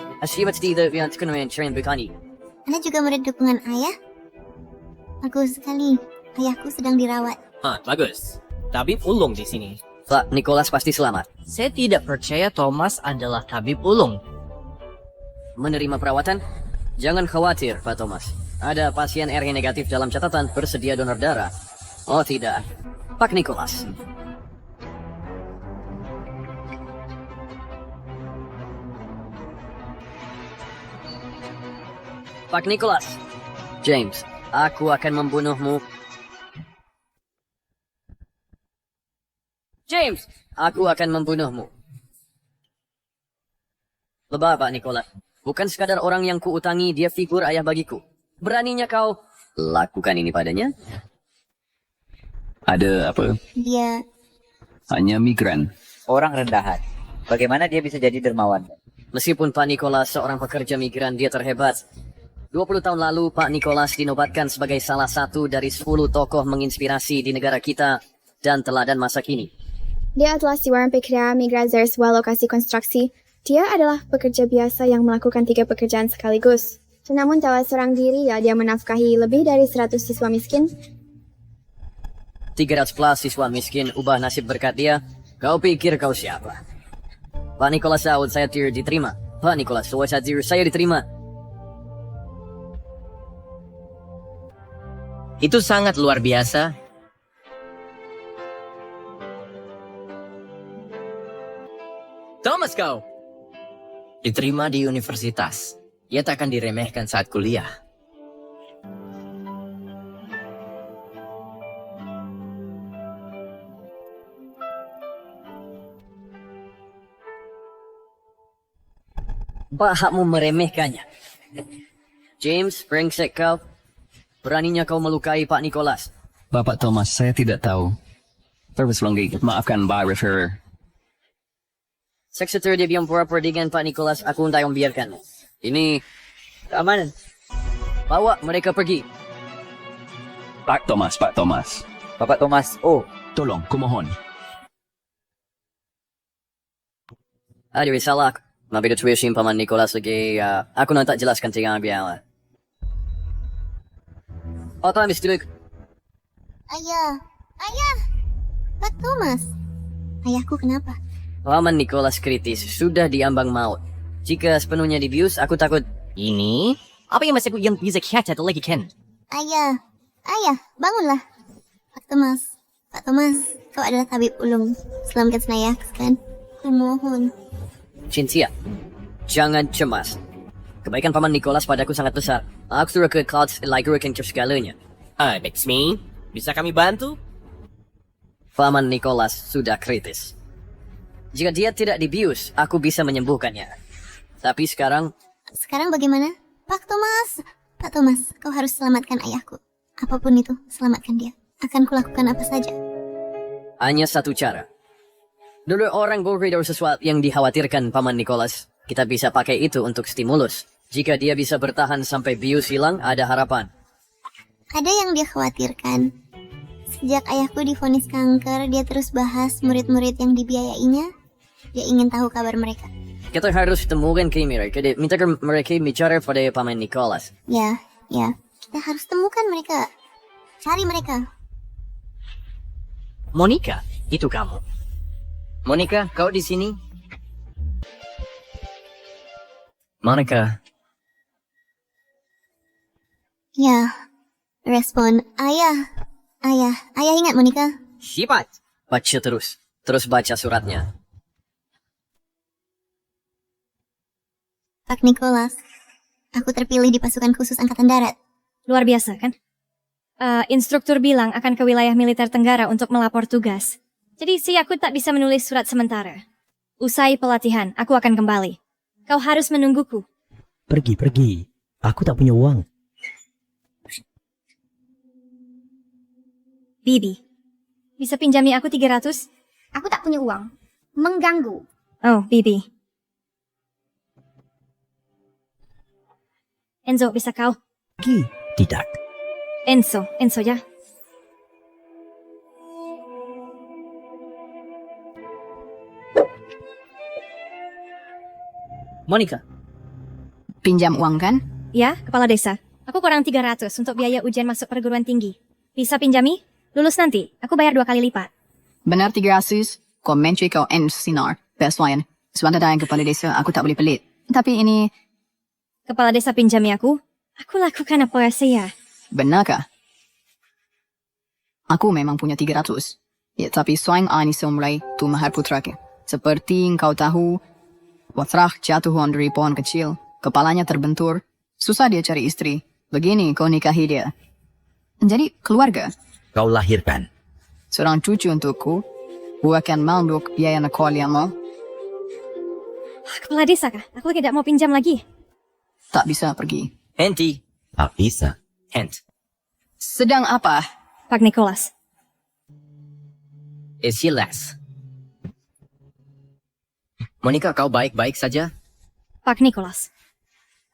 Anda juga murid dukungan ayah? Bagus sekali. Ayahku sedang dirawat. Bagus. Tabib Ulung di sini. Pak Nicholas pasti selamat. Saya tidak percaya Thomas adalah tabib ulung. Menerima perawatan? Jangan khawatir, Pak Thomas. Ada pasien RH negatif dalam catatan bersedia donor darah. Oh tidak. Pak Nicholas. Pak Nicholas. James, aku akan membunuhmu. James, aku akan membunuhmu. Lebah Pak Nicholas. Bukan sekadar orang yang kuutangi, dia figur ayah bagiku. Beraninya kau lakukan ini padanya? Ada apa? Dia Hanya migran. Orang rendahan. Bagaimana dia bisa jadi dermawan? Meskipun Pak Nicholas seorang pekerja migran, dia terhebat. 20 tahun lalu, Pak Nicholas dinobatkan sebagai salah satu dari 10 tokoh menginspirasi di negara kita dan teladan masa kini. Dia adalah seorang pekerja migran dari sebuah lokasi konstruksi. Dia adalah pekerja biasa yang melakukan 3 pekerjaan sekaligus. Namun dalam seorang diri, dia menafkahi lebih dari 100 siswa miskin. 300 plus siswa miskin ubah nasib berkat dia. Kau pikir kau siapa? Pak Nicholas Saud, saya tidak diterima. Pak Nicholas, saya diterima. Itu sangat luar biasa. Thomas kau. Diterima di universitas. Ia tak akan diremehkan saat kuliah. Bahakmu meremehkannya. James, brengsek kau. Beraninya kau melukai Pak Nicholas. Bapak Thomas, saya tidak tahu. Terus lagi, maafkan Pak Referrer. Sekretary dia biang pura-pura dengan Pak Nicholas, aku tak membiarkan. Ini keamanan. Bawa mereka pergi. Pak Thomas. Bapak Thomas, oh. Tolong, kumohon. Ada salah. Mabida tuition Paman Nicholas lagi, aku nak tak jelaskan tinggal biar. Oh, tak habis dulu. Ayah, Pak Thomas. Ayahku kenapa? Paman Nicholas kritis, sudah diambang maut. Jika sepenuhnya dibius, aku takut. Ini? Apa yang masih yang bisa kata lagi, Ken? Ayah, bangunlah. Pak Thomas, kau adalah tabib ulung. Selamatkan ayah, kan? Kumohon. Cynthia, jangan cemas. Kebaikan Paman Nicholas padaku sangat besar. Aku suruh ke Clouds lakukan segalanya. Bexmi, bisa kami bantu? Paman Nicholas sudah kritis. Jika dia tidak dibius, aku bisa menyembuhkannya. Tapi sekarang... Sekarang bagaimana? Pak Thomas, kau harus selamatkan ayahku. Apapun itu, selamatkan dia. Akan kulakukan apa saja. Hanya satu cara. Dulu orang berpikir sesuatu yang dikhawatirkan Paman Nicholas. Kita bisa pakai itu untuk stimulus. Jika dia bisa bertahan sampai bius hilang, ada harapan. Ada yang dia khawatirkan. Sejak ayahku divonis kanker, dia terus bahas murid-murid yang dibiayainya. Dia ingin tahu kabar mereka. Kita harus temukan ke mereka. Minta mereka bicara pada Paman Nicholas. Ya. Kita harus temukan mereka. Cari mereka. Monica, itu kamu. Monica, kau di sini? Monica. Ya. Respon. Ayah ingat Monica? Sifat. Baca terus. Terus baca suratnya. Pak Nicholas, aku terpilih di pasukan khusus Angkatan Darat. Luar biasa, kan? Instruktur bilang akan ke wilayah militer Tenggara untuk melapor tugas. Jadi si aku tak bisa menulis surat sementara. Usai pelatihan, aku akan kembali. Kau harus menungguku. Pergi. Aku tak punya uang. Bibi, bisa pinjami aku 300? Aku tak punya uang. Mengganggu. Oh, Bibi. Enzo, bisa kau? Tidak. Enzo ya. Monica. Pinjam uang kan? Ya, kepala desa. Aku kurang 300 untuk biaya ujian masuk perguruan tinggi. Bisa pinjami? Lulus nanti, aku bayar 2 kali lipat. Benar 300, kau mencuri kau sinar. Persoalan, sebentar yang kepala desa, aku tak boleh pelit. Tapi ini... Kepala desa pinjami aku lakukan apa saya. Benarkah? Aku memang punya 300. Ya, tapi Soeng Ani Somrai tu mahar putranya. Seperti kau tahu, Watrah jatuh dari pohon kecil, kepalanya terbentur, susah dia cari istri. Begini kau nikahi dia. Jadi keluarga. Kau lahirkan. Seorang cucu untukku, buahkan manduk biaya nekoliamu. Kepala desa kah? Aku tidak mau pinjam lagi. Tak bisa pergi. Henti. Tak bisa. Hent. Sedang apa? Pak Nicholas. Is he less? Monica, kau baik-baik saja? Pak Nicholas.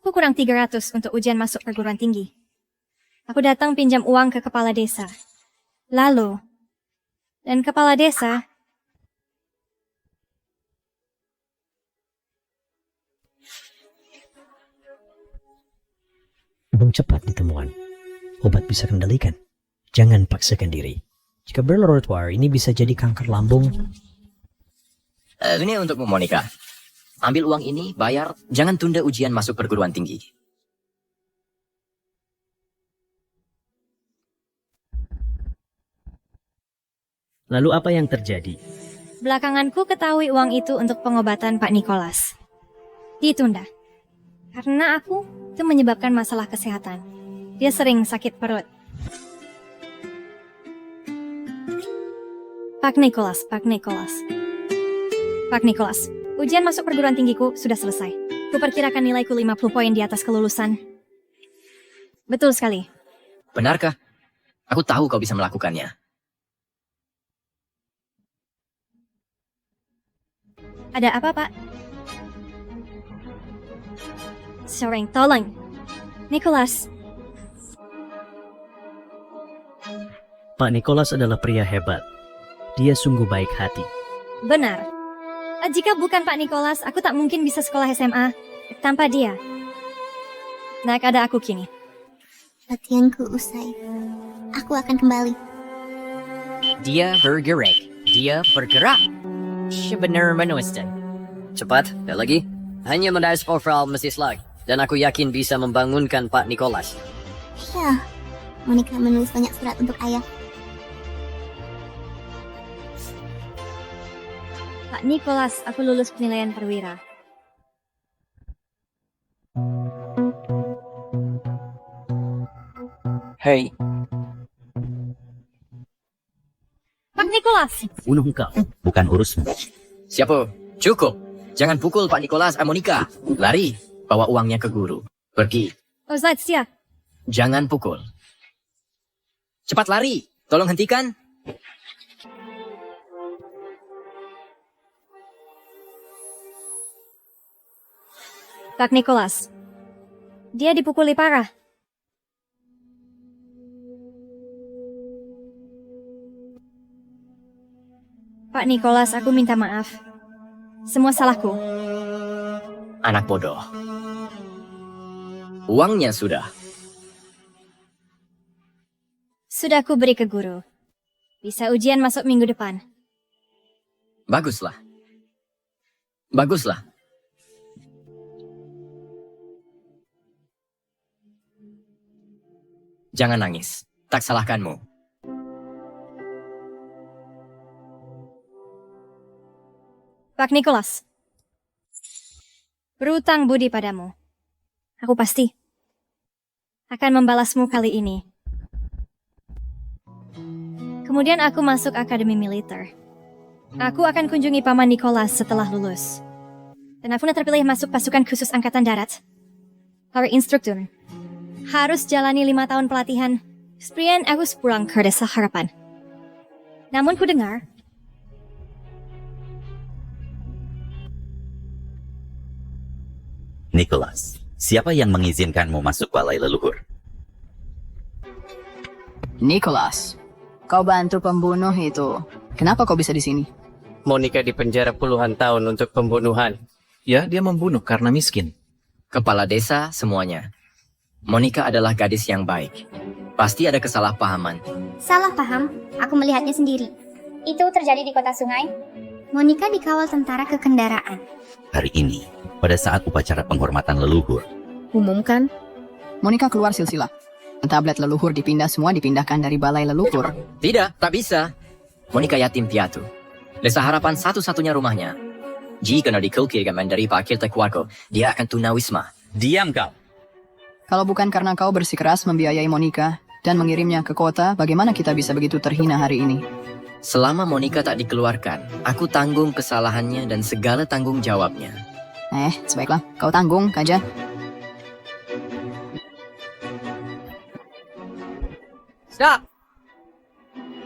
Aku kurang 300 untuk ujian masuk perguruan tinggi. Aku datang pinjam uang ke kepala desa. Dan kepala desa... Belum cepat ditemukan. Obat bisa kendalikan. Jangan paksakan diri. Jika berlarut-larut, ini bisa jadi kanker lambung. Ini untukmu, Monica. Ambil uang ini, bayar, jangan tunda ujian masuk perguruan tinggi. Lalu apa yang terjadi? Belakanganku ketahui uang itu untuk pengobatan Pak Nicholas. Ditunda. Karena aku itu menyebabkan masalah kesehatan. Dia sering sakit perut. Pak Nicholas. Ujian masuk perguruan tinggiku sudah selesai. Kuperkirakan nilaiku 50 poin di atas kelulusan. Betul sekali. Benarkah? Aku tahu kau bisa melakukannya. Ada apa, Pak? Soreng, tolong. Nicholas. Pak Nicholas adalah pria hebat. Dia sungguh baik hati. Benar. Jika bukan Pak Nicholas, aku tak mungkin bisa sekolah SMA tanpa dia. Nah, ada aku kini. Latihanku usai. Aku akan kembali. Dia bergerak. Dia bergerak. Sebenar manusia. Cepat, dan lagi. Hanya mendas profil mesti slag. Dan aku yakin bisa membangunkan Pak Nicholas. Ya, Monica menulis banyak surat untuk ayah. Pak Nicholas, aku lulus penilaian perwira. Hei, Pak Nicholas! Bunuh kau, bukan urusmu. Siapa? Cukup. Jangan pukul Pak Nicholas Monica. Lari. Bawa uangnya ke guru. Pergi. Oh, Zaitsia. Jangan pukul. Cepat lari. Tolong hentikan. Pak Nicholas. Dia dipukuli parah. Pak Nicholas, aku minta maaf. Semua salahku. Anak bodoh. Uangnya sudah. Sudah aku beri ke guru. Bisa ujian masuk minggu depan. Baguslah. Baguslah. Jangan nangis. Tak salahkanmu. Pak Nicholas. Berutang budi padamu. Aku pasti akan membalasmu kali ini. Kemudian aku masuk akademi militer. Aku akan kunjungi Paman Nicholas setelah lulus. Dan aku terpilih masuk pasukan khusus Angkatan Darat. Para instruktur. Harus jalani 5 tahun pelatihan. Seprian aku sepulang ke desa harapan. Namun ku dengar, Nicholas, siapa yang mengizinkanmu masuk balai leluhur? Nicholas, kau bantu pembunuh itu. Kenapa kau bisa di sini? Monica dipenjara puluhan tahun untuk pembunuhan. Ya, dia membunuh karena miskin. Kepala desa semuanya. Monica adalah gadis yang baik. Pasti ada kesalahpahaman. Salah paham, aku melihatnya sendiri. Itu terjadi di kota sungai. Monica dikawal tentara ke kendaraan. Hari ini, pada saat upacara penghormatan leluhur. Umumkan. Monica keluar silsilah. Tablet leluhur semua dipindahkan dari balai leluhur. Tidak, tak bisa. Monica yatim piatu. Desa harapan satu-satunya rumahnya. Jika dikeluarkan dari pakil keluarga, dia akan tunawisma. Diam kau. Kalau bukan karena kau bersikeras membiayai Monica dan mengirimnya ke kota, bagaimana kita bisa begitu terhina hari ini? Selama Monica tak dikeluarkan, aku tanggung kesalahannya dan segala tanggung jawabnya. Sebaiklah, kau tanggung, Kaja. Stop!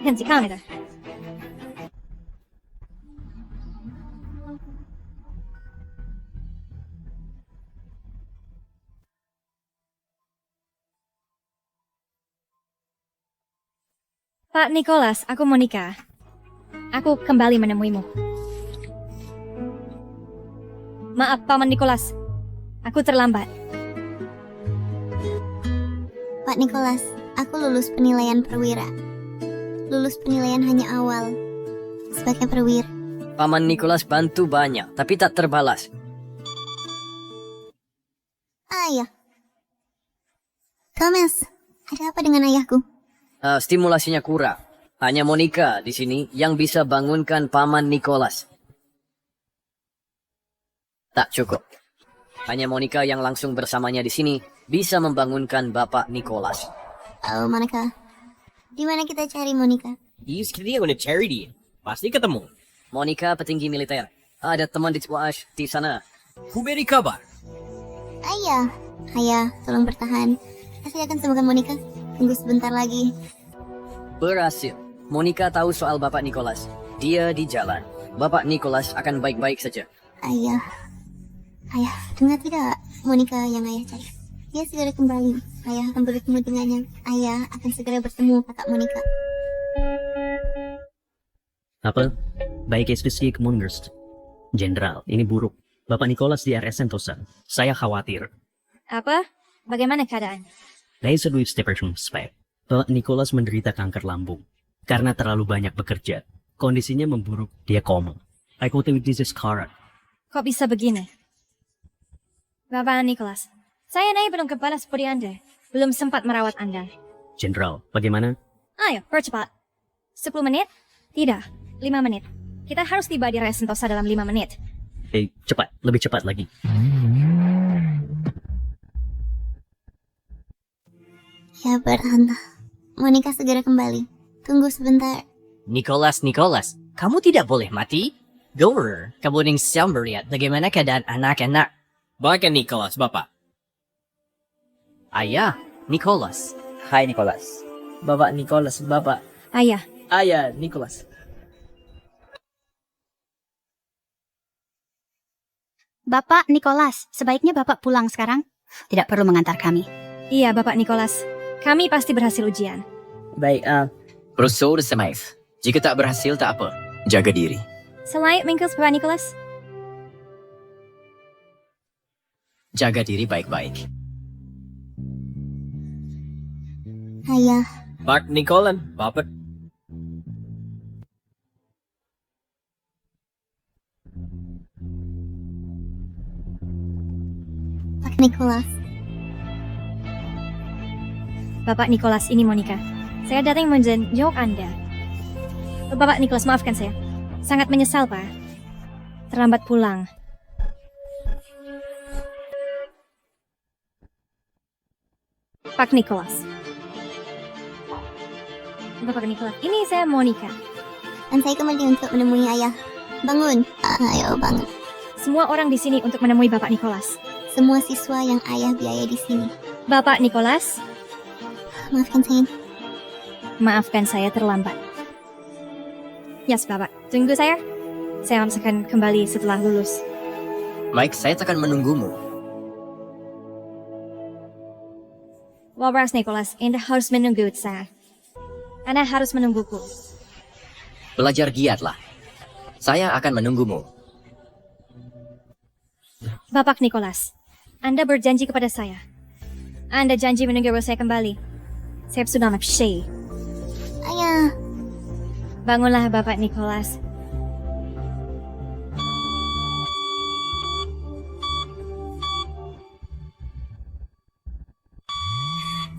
Hentikan itu. Pak Nicholas, aku Monica. Aku kembali menemuimu. Maaf, Paman Nicholas. Aku terlambat. Pak Nicholas, aku lulus penilaian perwira. Lulus penilaian hanya awal. Sebagai perwira. Paman Nicholas bantu banyak, tapi tak terbalas. Ayah. Thomas, ada apa dengan ayahku? Stimulasinya kurang. Hanya Monica di sini yang bisa bangunkan Paman Nicholas. Tak cukup. Hanya Monica yang langsung bersamanya di sini bisa membangunkan Bapak Nicholas. Oh, Monica. Di mana kita cari Monica? Dia gonna cari dia. Pasti ketemu. Monica petinggi militer. Ada teman di Swash di sana. Ku beri kabar. Ayah. Ayah, tolong bertahan. Saya akan sembuhkan Monica. Tunggu sebentar lagi. Berhasil. Monica tahu soal Bapak Nicholas. Dia di jalan. Bapak Nicholas akan baik-baik saja. Ayah. Ayah, dengar tidak Monica yang ayah cari? Dia segera kembali. Ayah akan bertemu dengannya. Ayah akan segera bertemu kakak Monica. Apa? Baik institusi Kemungerst. Jenderal, ini buruk. Bapak Nicholas di RS Sentosa. Saya khawatir. Apa? Bagaimana keadaan? Deze spek. Bapak Nicholas menderita kanker lambung. Karena terlalu banyak bekerja. Kondisinya memburuk. Dia koma. I think this is correct. Kok bisa begini? Bapak Nicholas, saya naik belum kepala seperti Anda. Belum sempat merawat Anda. Jenderal, bagaimana? Ayo, percepat. 10 menit? Tidak, 5 menit. Kita harus tiba di RS Sentosa dalam 5 menit. Cepat. Lebih cepat lagi. Ya bertanda. Monica segera kembali. Tunggu sebentar. Nicholas, kamu tidak boleh mati. Gorer, kamu ingin siap melihat bagaimana keadaan anak-anak. Bahkan Nicholas, Bapak. Ayah, Nicholas. Hai Nicholas. Bapak Nicholas, Bapak. Ayah. Ayah, Nicholas. Bapak Nicholas, sebaiknya Bapak pulang sekarang. Tidak perlu mengantar kami. Iya, Bapak Nicholas. Kami pasti berhasil ujian. Baik, Rousseau de Semaif. Jika tak berhasil, tak apa. Jaga diri. Selamat minggu, Bapak Nicholas. Jaga diri baik-baik. Ayah. Pak Nicholas, Bapak. Pak Nicholas. Bapak Nicholas, ini Monica. Saya datang menjenguk Anda. Bapak Nicholas, maafkan saya. Sangat menyesal, Pak. Terlambat pulang. Pak Nicholas. Bapak Nicholas, ini saya Monica. Dan saya kembali untuk menemui ayah. Bangun. Ayo bangun. Semua orang di sini untuk menemui Bapak Nicholas. Semua siswa yang ayah biaya di sini. Bapak Nicholas. Maafkan saya. Maafkan saya terlambat. Yes, Bapak. Tunggu saya. Saya akan kembali setelah lulus. Mike, saya akan menunggumu. Wabras Nicholas, Anda harus menunggu saya. Anda harus menungguku. Belajar giatlah. Saya akan menunggumu. Bapak Nicholas, Anda berjanji kepada saya. Anda janji menunggu saya kembali. Saya sudah mepsi. Ayah. Bangunlah, Bapak Nicholas.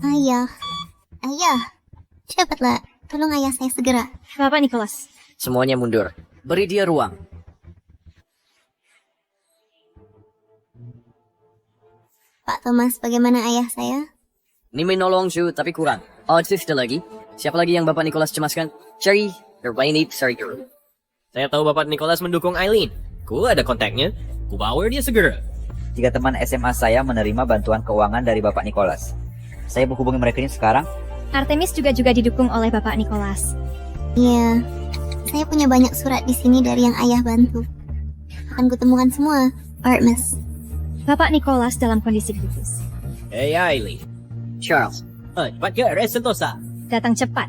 Ayah. Ayah. Cepatlah. Tolong ayah saya segera. Bapak Nicholas. Semuanya mundur. Beri dia ruang. Pak Thomas, bagaimana ayah saya? Ini menolong Shu, tapi kurang. Ada lagi. Siapa lagi yang Bapak Nicholas cemaskan? Cherry, Rainip, Sarger. Saya tahu Bapak Nicholas mendukung Eileen. Ku ada kontaknya. Ku bawa dia segera. Jika teman SMA saya menerima bantuan keuangan dari Bapak Nicholas, saya menghubungi mereka ini sekarang. Artemis juga didukung oleh Bapak Nicholas. Iya, saya punya banyak surat di sini dari yang ayah bantu. Akan kutemukan semua, Artemis. Bapak Nicholas dalam kondisi kritis. Hey Eileen. Charles. Cepat ke RS Sentosa. Datang cepat.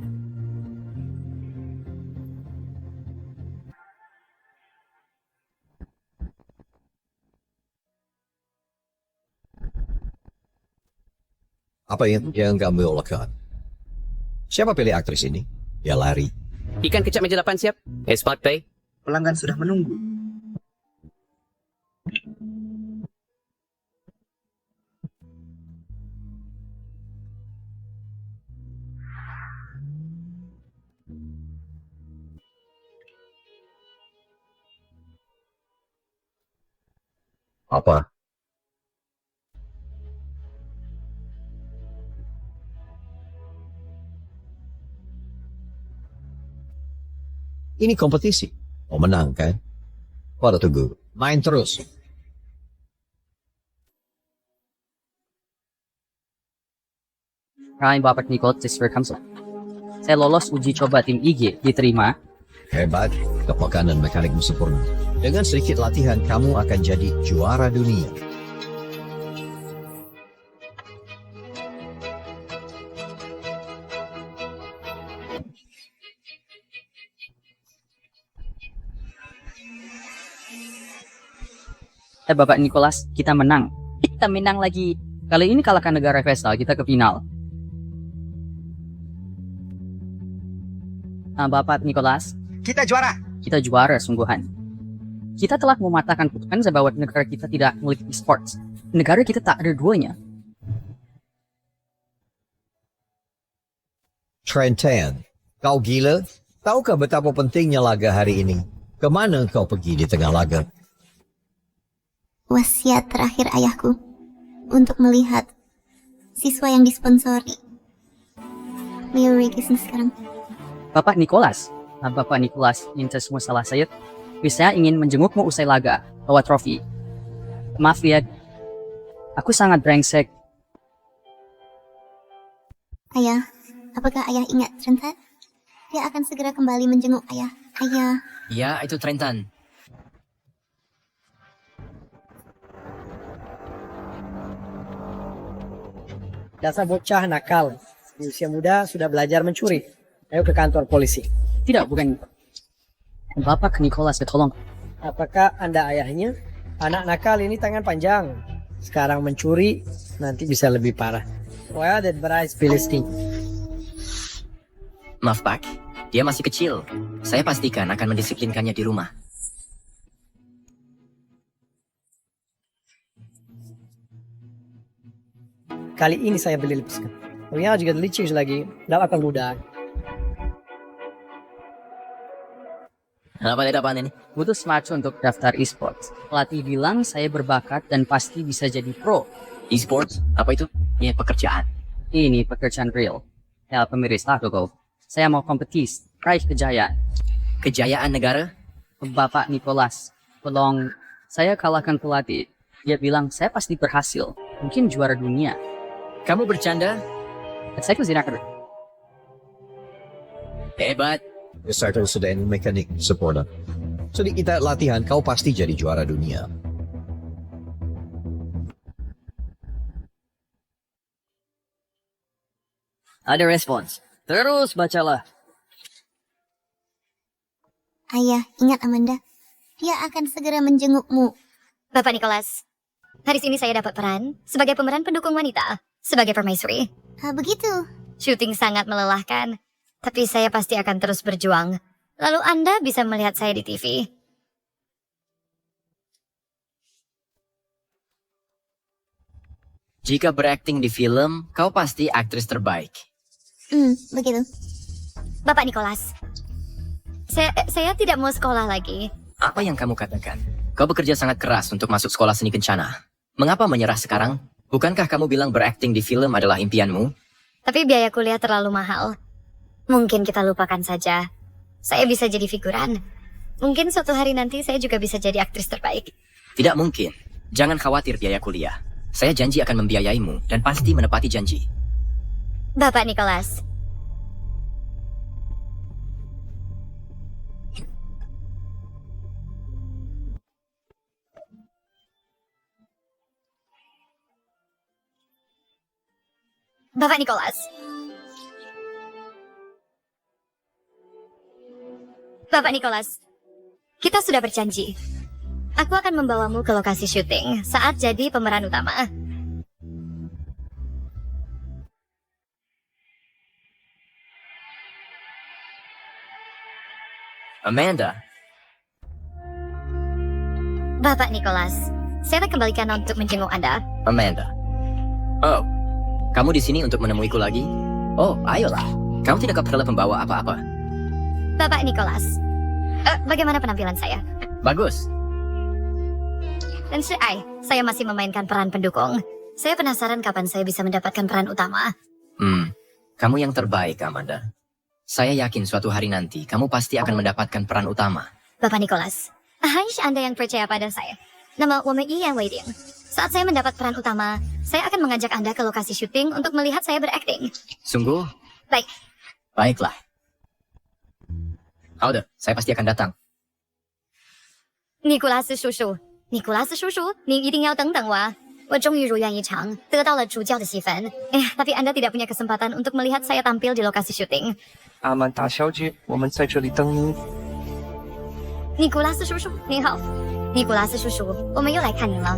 Apa yang kamu lakukan? Siapa pilih aktris ini? Ya lari. Ikan kecap meja 8 siap. Smart Pay. Pelanggan sudah menunggu. Apa? Ini kompetisi. Mau menang kan? Pada tunggu. Main terus. Hai Bapak Nicole, saya lolos uji coba tim IG, diterima. Hebat, kepekanan mekanikmu sempurna. Dengan sedikit latihan, kamu akan jadi juara dunia. Bapak Nicholas, kita menang. Kita menang lagi. Kali ini kalahkan negara Vestal, kita ke final. Bapak Nicholas, kita juara. Kita juara sungguhan. Kita telah mematahkan kutukan bahwa negara kita tidak memiliki e-sports. Negara kita tak ada duanya. Trentan, kau gila? Tahukah betapa pentingnya laga hari ini? Kemana kau pergi di tengah laga? Wasiat terakhir ayahku untuk melihat siswa yang disponsori. Leo Regisin sekarang. Bapak Nicholas minta semua salah saya. Saya ingin menjengukmu usai laga, bawa trofi. Maaf ya, aku sangat brengsek. Ayah, apakah ayah ingat Trentan? Dia akan segera kembali menjenguk ayah. Ayah. Ya, itu Trentan. Dasar bocah nakal. Di usia muda sudah belajar mencuri. Ayo ke kantor polisi. Tidak, bukan. Bapak Nicholas, tolong. Apakah Anda ayahnya? Anak nakal ini tangan panjang. Sekarang mencuri, nanti bisa lebih parah. Well, that Bryce Philistine. Maaf Pak, dia masih kecil. Saya pastikan akan mendisiplinkannya di rumah. Kali ini saya beli lepaskan. Punya juga licik lagi, tidak akan mudah. Apa ini? Butuh smartphone untuk daftar e-sports. Pelatih bilang saya berbakat dan pasti bisa jadi pro. E-sports? Apa itu? Ya, pekerjaan. Ini pekerjaan real. Ya, pemirsa, go. Saya mau kompetisi, raih kejayaan. Kejayaan negara? Bapak Nicholas, tolong saya kalahkan pelatih. Dia bilang saya pasti berhasil. Mungkin juara dunia. Kamu bercanda? Saya tidak. Hebat. Starter sedang mekanik sempurna. Sedikit latihan, kau pasti jadi juara dunia. Ada respons. Terus bacalah. Ayah, ingat Amanda. Dia akan segera menjengukmu. Bapak Nicholas, hari ini saya dapat peran sebagai pemeran pendukung wanita, sebagai permaisuri. Begitu. Syuting sangat melelahkan, tapi saya pasti akan terus berjuang. Lalu Anda bisa melihat saya di TV. Jika berakting di film, kau pasti aktris terbaik. Begitu. Bapak Nicholas, saya tidak mau sekolah lagi. Apa yang kamu katakan? Kau bekerja sangat keras untuk masuk sekolah seni kencana. Mengapa menyerah sekarang? Bukankah kamu bilang berakting di film adalah impianmu? Tapi biaya kuliah terlalu mahal. Mungkin kita lupakan saja. Saya bisa jadi figuran. Mungkin suatu hari nanti saya juga bisa jadi aktris terbaik. Tidak mungkin. Jangan khawatir biaya kuliah. Saya janji akan membiayaimu dan pasti menepati janji. Bapak Nicholas. Bapak Nicholas. Bapak Nicholas, kita sudah berjanji. Aku akan membawamu ke lokasi syuting saat jadi pemeran utama. Amanda. Bapak Nicholas, saya akan kembalikan untuk menjenguk Anda. Amanda. Oh, kamu di sini untuk menemuiku lagi? Oh, ayolah. Kamu tidak perlu membawa apa-apa. Bapak Nicholas, bagaimana penampilan saya? Bagus. Dan saya masih memainkan peran pendukung. Saya penasaran kapan saya bisa mendapatkan peran utama. Kamu yang terbaik, Amanda. Saya yakin suatu hari nanti kamu pasti akan mendapatkan peran utama. Bapak Nicholas, harus Anda yang percaya pada saya. Nama Woman Yi yang Waiting. Saat saya mendapat peran utama, saya akan mengajak Anda ke lokasi syuting untuk melihat saya berakting. Sungguh? Baik. Baiklah. Haude, saya pasti akan datang. Nicholas 叔叔，尼古拉斯叔叔，您一定要等等我啊！我终于如愿以偿，得到了主角的戏份。tapi Anda tidak punya kesempatan untuk melihat saya tampil di lokasi syuting. 阿曼达小姐，我们在这里等你。尼古拉斯叔叔，您好。尼古拉斯叔叔，我们又来看您了。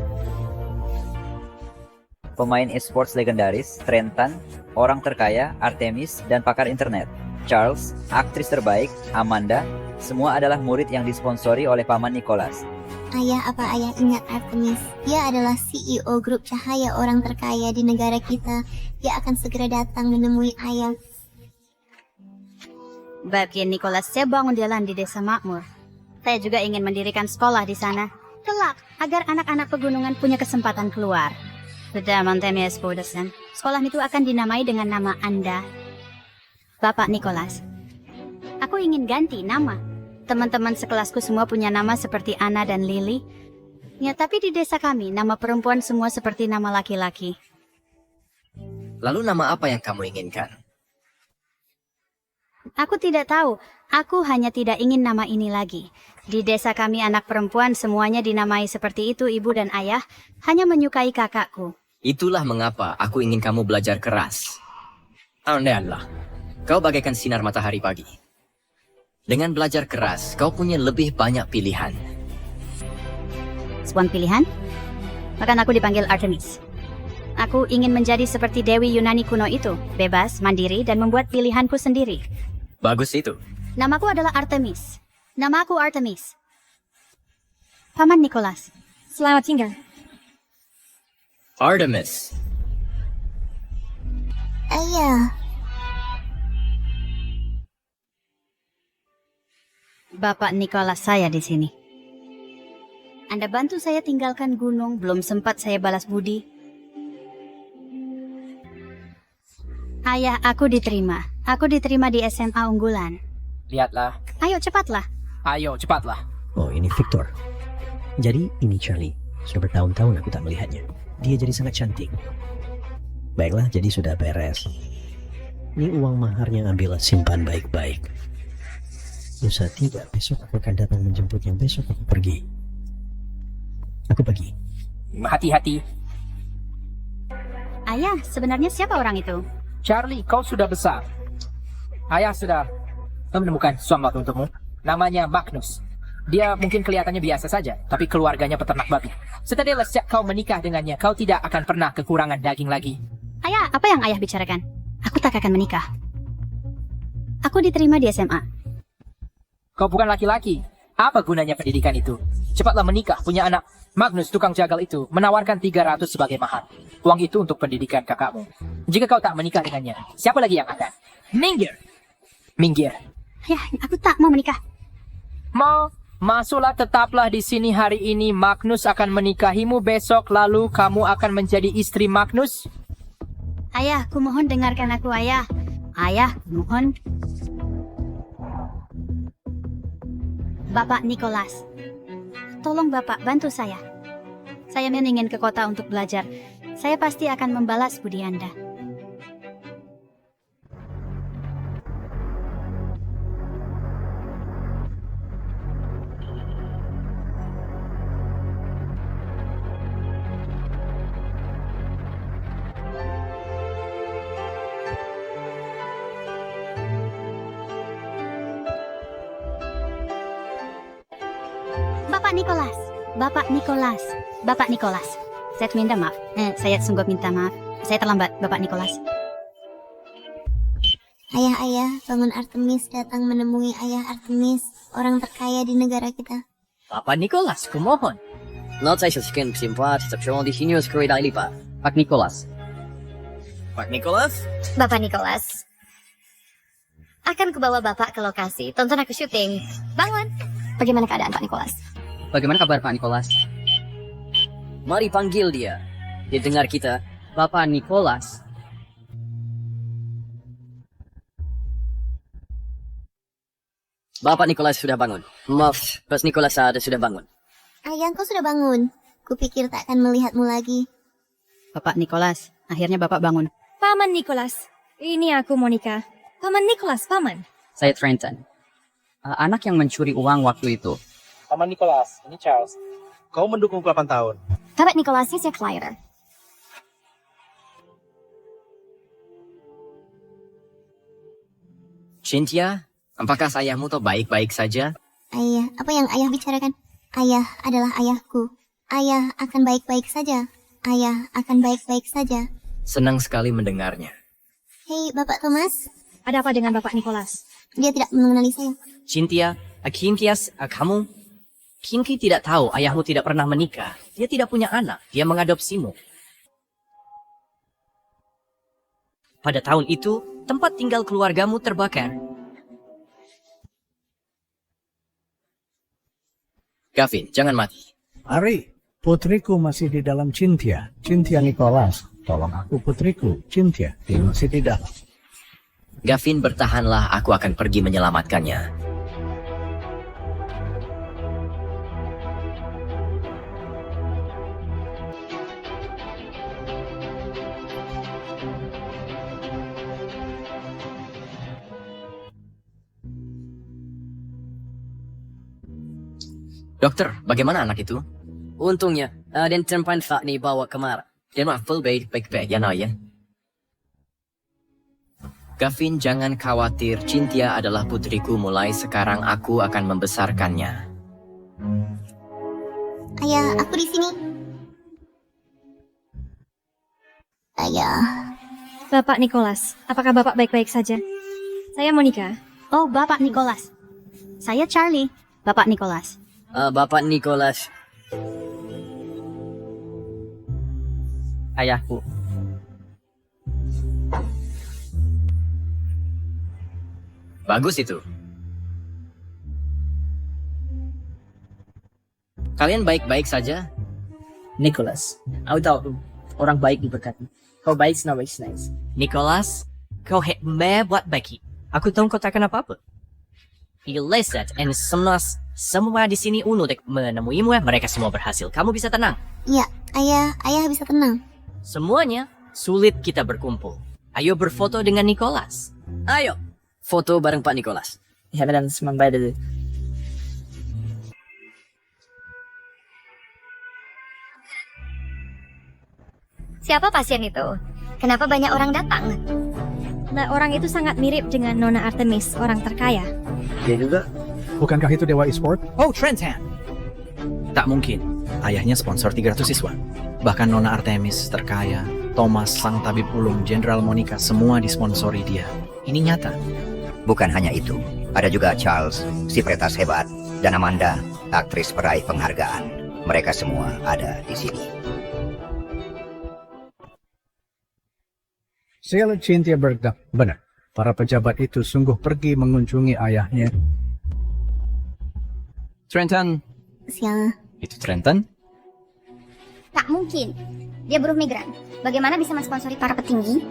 Pemain esports legendaris, Trentan, orang terkaya, Artemis, dan pakar internet. Charles, aktris terbaik, Amanda, semua adalah murid yang disponsori oleh Paman Nicholas. Ayah, apa ayah ingat Artemis? Dia adalah CEO grup cahaya orang terkaya di negara kita. Dia akan segera datang menemui ayah. Bagi Nicholas, saya bangun jalan di desa makmur. Saya juga ingin mendirikan sekolah di sana. Kelak, agar anak-anak pegunungan punya kesempatan keluar. Sudah Montemies Bodesen. Sekolah itu akan dinamai dengan nama Anda, Bapak Nicholas. Aku ingin ganti nama. Teman-teman sekelasku semua punya nama seperti Anna dan Lily. Ya, tapi di desa kami, nama perempuan semua seperti nama laki-laki. Lalu nama apa yang kamu inginkan? Aku tidak tahu. Aku hanya tidak ingin nama ini lagi. Di desa kami anak perempuan semuanya dinamai seperti itu, ibu dan ayah hanya menyukai kakakku. Itulah mengapa aku ingin kamu belajar keras. Andailah, kau bagaikan sinar matahari pagi. Dengan belajar keras, kau punya lebih banyak pilihan. Sebuah pilihan? Bahkan aku dipanggil Artemis. Aku ingin menjadi seperti Dewi Yunani kuno itu, bebas, mandiri, dan membuat pilihanku sendiri. Bagus itu. Namaku adalah Artemis. Namaku Artemis. Paman Nicholas. Selamat tinggal. Artemis. Ayah. Bapak Nicholas saya di sini. Anda bantu saya tinggalkan gunung, belum sempat saya balas budi. Ayah, aku diterima. Aku diterima di SMA unggulan. Lihatlah. Ayo, cepatlah. Ayo, cepatlah. Oh, ini Victor. Jadi, ini Charlie. Sudah bertahun-tahun aku tak melihatnya. Dia jadi sangat cantik. Baiklah, jadi sudah beres. Ini uang maharnya, ambillah, simpan baik-baik. Lusa tidak, besok aku akan datang menjemputnya. Besok aku pergi. Aku pergi. Hati-hati. Ayah, sebenarnya siapa orang itu? Charlie, kau sudah besar. Ayah sudah menemukan suami untukmu. Namanya Magnus. Dia mungkin kelihatannya biasa saja, tapi keluarganya peternak babi. Setelah sejak kau menikah dengannya, kau tidak akan pernah kekurangan daging lagi. Ayah, apa yang ayah bicarakan? Aku tak akan menikah. Aku diterima di SMA. Kau bukan laki-laki. Apa gunanya pendidikan itu? Cepatlah menikah, punya anak. Magnus, tukang jagal itu, menawarkan 300 sebagai mahar. Uang itu untuk pendidikan kakakmu. Jika kau tak menikah dengannya, siapa lagi yang akan? Minggir! Minggir. Ya, aku tak mau menikah. Mau? Masuklah, tetaplah di sini hari ini. Magnus akan menikahimu besok, lalu kamu akan menjadi istri Magnus. Ayah, ku mohon dengarkan aku, ayah. Ayah, mohon. Bapak Nicholas, tolong Bapak bantu saya. Saya ingin ke kota untuk belajar. Saya pasti akan membalas budi Anda. Bapak Nicholas, Bapak Nicholas, Bapak Nicholas. Saya minta maaf. Saya sungguh minta maaf. Saya terlambat, Bapak Nicholas. Ayah, bangun. Artemis datang menemui ayah Artemis, orang terkaya di negara kita. Bapak Nicholas, kumohon. 那在小心simpat seksyon di sini sekali lipat. Pak Nicholas. Pak Nicholas? Bapak Nicholas. Akan kubawa Bapak ke lokasi. Tonton aku syuting. Bangun. Bagaimana keadaan Pak Nicholas? Bagaimana kabar Pak Nicholas? Mari panggil dia. Dia dengar kita. Bapak Nicholas. Bapak Nicholas sudah bangun. Maaf, Bos Nicholas sudah bangun. Ayah, kau sudah bangun. Kupikir tak akan melihatmu lagi. Bapak Nicholas, akhirnya Bapak bangun. Paman Nicholas, ini aku Monica. Paman Nicholas, Paman. Saya Trenton. Anak yang mencuri uang waktu itu. Paman Nicholas, ini Charles. Kau mendukung 8 tahun. Bapak Nicholas, saya Clyder. Cynthia, apakah ayahmu tuh baik-baik saja? Ayah, apa yang ayah bicarakan? Ayah adalah ayahku. Ayah akan baik-baik saja. Ayah akan baik-baik saja. Senang sekali mendengarnya. Hei, Bapak Thomas. Ada apa dengan Bapak Nicholas? Dia tidak mengenali saya. Cynthia, kamu? Kinky tidak tahu ayahmu tidak pernah menikah. Dia tidak punya anak. Dia mengadopsimu. Pada tahun itu, tempat tinggal keluargamu terbakar. Gavin, jangan mati. Ari, putriku masih di dalam Cynthia. Cynthia Nicholas. Tolong aku putriku. Cynthia, dia masih di dalam. Gavin, bertahanlah. Aku akan pergi menyelamatkannya. Dokter, bagaimana anak itu? Untungnya, den tempat Pak ni bawa kemar. Dia mah full baik-baik ya, no ya. Gavin, jangan khawatir. Cynthia adalah putriku. Mulai sekarang aku akan membesarkannya. Ayah, aku di sini. Ayah. Bapak Nicholas, apakah Bapak baik-baik saja? Saya Monica. Oh, Bapak Nicholas. Saya Charlie. Bapak Nicholas. Bapak Nicholas. Ayahku. Bagus itu. Kalian baik-baik saja? Nicholas, aku tahu orang baik diberkati. Kau baik, nice. Nicholas, kau buat baik. Aku tahu kau takkan apa-apa. Ilesat and semua di sini unik menemuimu. Mereka semua berhasil. Kamu bisa tenang. Ya, ayah bisa tenang. Semuanya sulit kita berkumpul. Ayo berfoto dengan Nicholas. Ayo, foto bareng Pak Nicholas. Ya, dan semampai dulu. Siapa pasien itu? Kenapa banyak orang datang? Nah, orang itu sangat mirip dengan Nona Artemis, orang terkaya. Dia juga. Bukankah itu Dewa e-sport? Oh, Trenton. Tak mungkin. Ayahnya sponsor 300 siswa. Bahkan Nona Artemis, terkaya, Thomas, sang tabib ulung, Jenderal Monica, semua disponsori dia. Ini nyata. Bukan hanya itu. Ada juga Charles, si peretas hebat, dan Amanda, aktris peraih penghargaan. Mereka semua ada di sini. Sale Cynthia Bergdam. Benar. Para pejabat itu sungguh pergi mengunjungi ayahnya. Trenton. Sial. Itu Trenton? Tak mungkin. Dia buruh migran. Bagaimana bisa mensponsori para petinggi?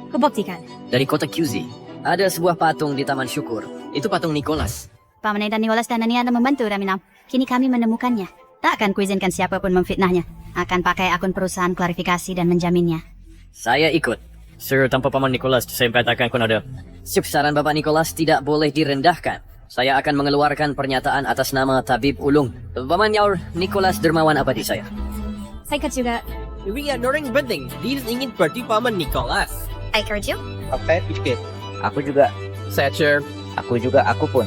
Kubuktikan. Dari kota QZ, ada sebuah patung di Taman Syukur. Itu patung Nicholas. Paman dan Nicholas dan Nania ada membantu Raminam. Kini kami menemukannya. Tak akan kuizinkan siapapun memfitnahnya. Akan pakai akun perusahaan klarifikasi dan menjaminnya. Saya ikut. Sir, tanpa Paman Nicholas, saya katakan kun ada. Saran Bapak Nicholas tidak boleh direndahkan. Saya akan mengeluarkan pernyataan atas nama Tabib Ulung. Paman Yaur, Nicholas dermawan abadi saya. Saya ikut juga. Ria, orang penting. Dia ingin seperti Paman Nicholas. I heard you. Oke, sedikit. Aku juga. Saya Sir. Aku juga, aku pun.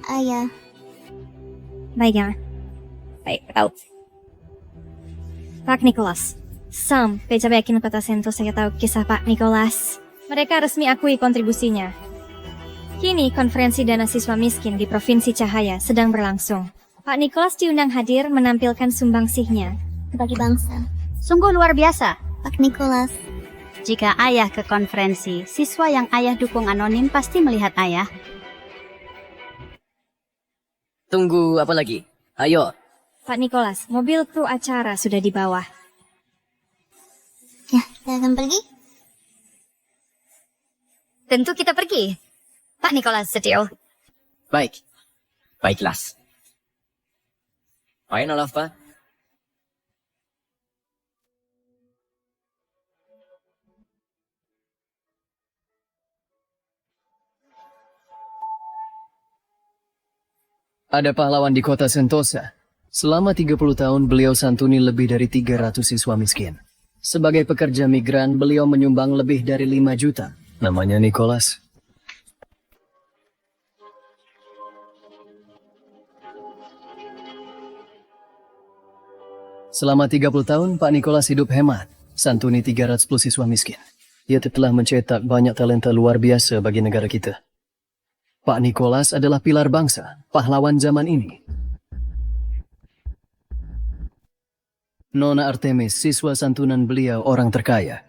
Ayah. Baiklah. Baik, tahu. Pak Nicholas. Sampai yakin kota Sento saya tahu kisah Pak Nicholas. Mereka resmi akui kontribusinya. Kini konferensi dana siswa miskin di Provinsi Cahaya sedang berlangsung. Pak Nicholas diundang hadir menampilkan sumbangsihnya bagi bangsa. Sungguh luar biasa, Pak Nicholas. Jika ayah ke konferensi, siswa yang ayah dukung anonim pasti melihat ayah. Tunggu apa lagi? Ayo, Pak Nicholas, mobil kru acara sudah di bawah. Ya, kita akan pergi? Tentu kita pergi. Pak Nicholas Setio. Baik. Baiklah. Fine, Olafpa. Ada pahlawan di kota Sentosa. Selama 30 tahun beliau santuni lebih dari 300 siswa miskin. Sebagai pekerja migran, beliau menyumbang lebih dari 5 juta. Namanya Nicholas. Selama 30 tahun, Pak Nicholas hidup hemat, santuni 310 siswa miskin. Ia telah mencetak banyak talenta luar biasa bagi negara kita. Pak Nicholas adalah pilar bangsa, pahlawan zaman ini. Nona Artemis, siswa santunan beliau orang terkaya.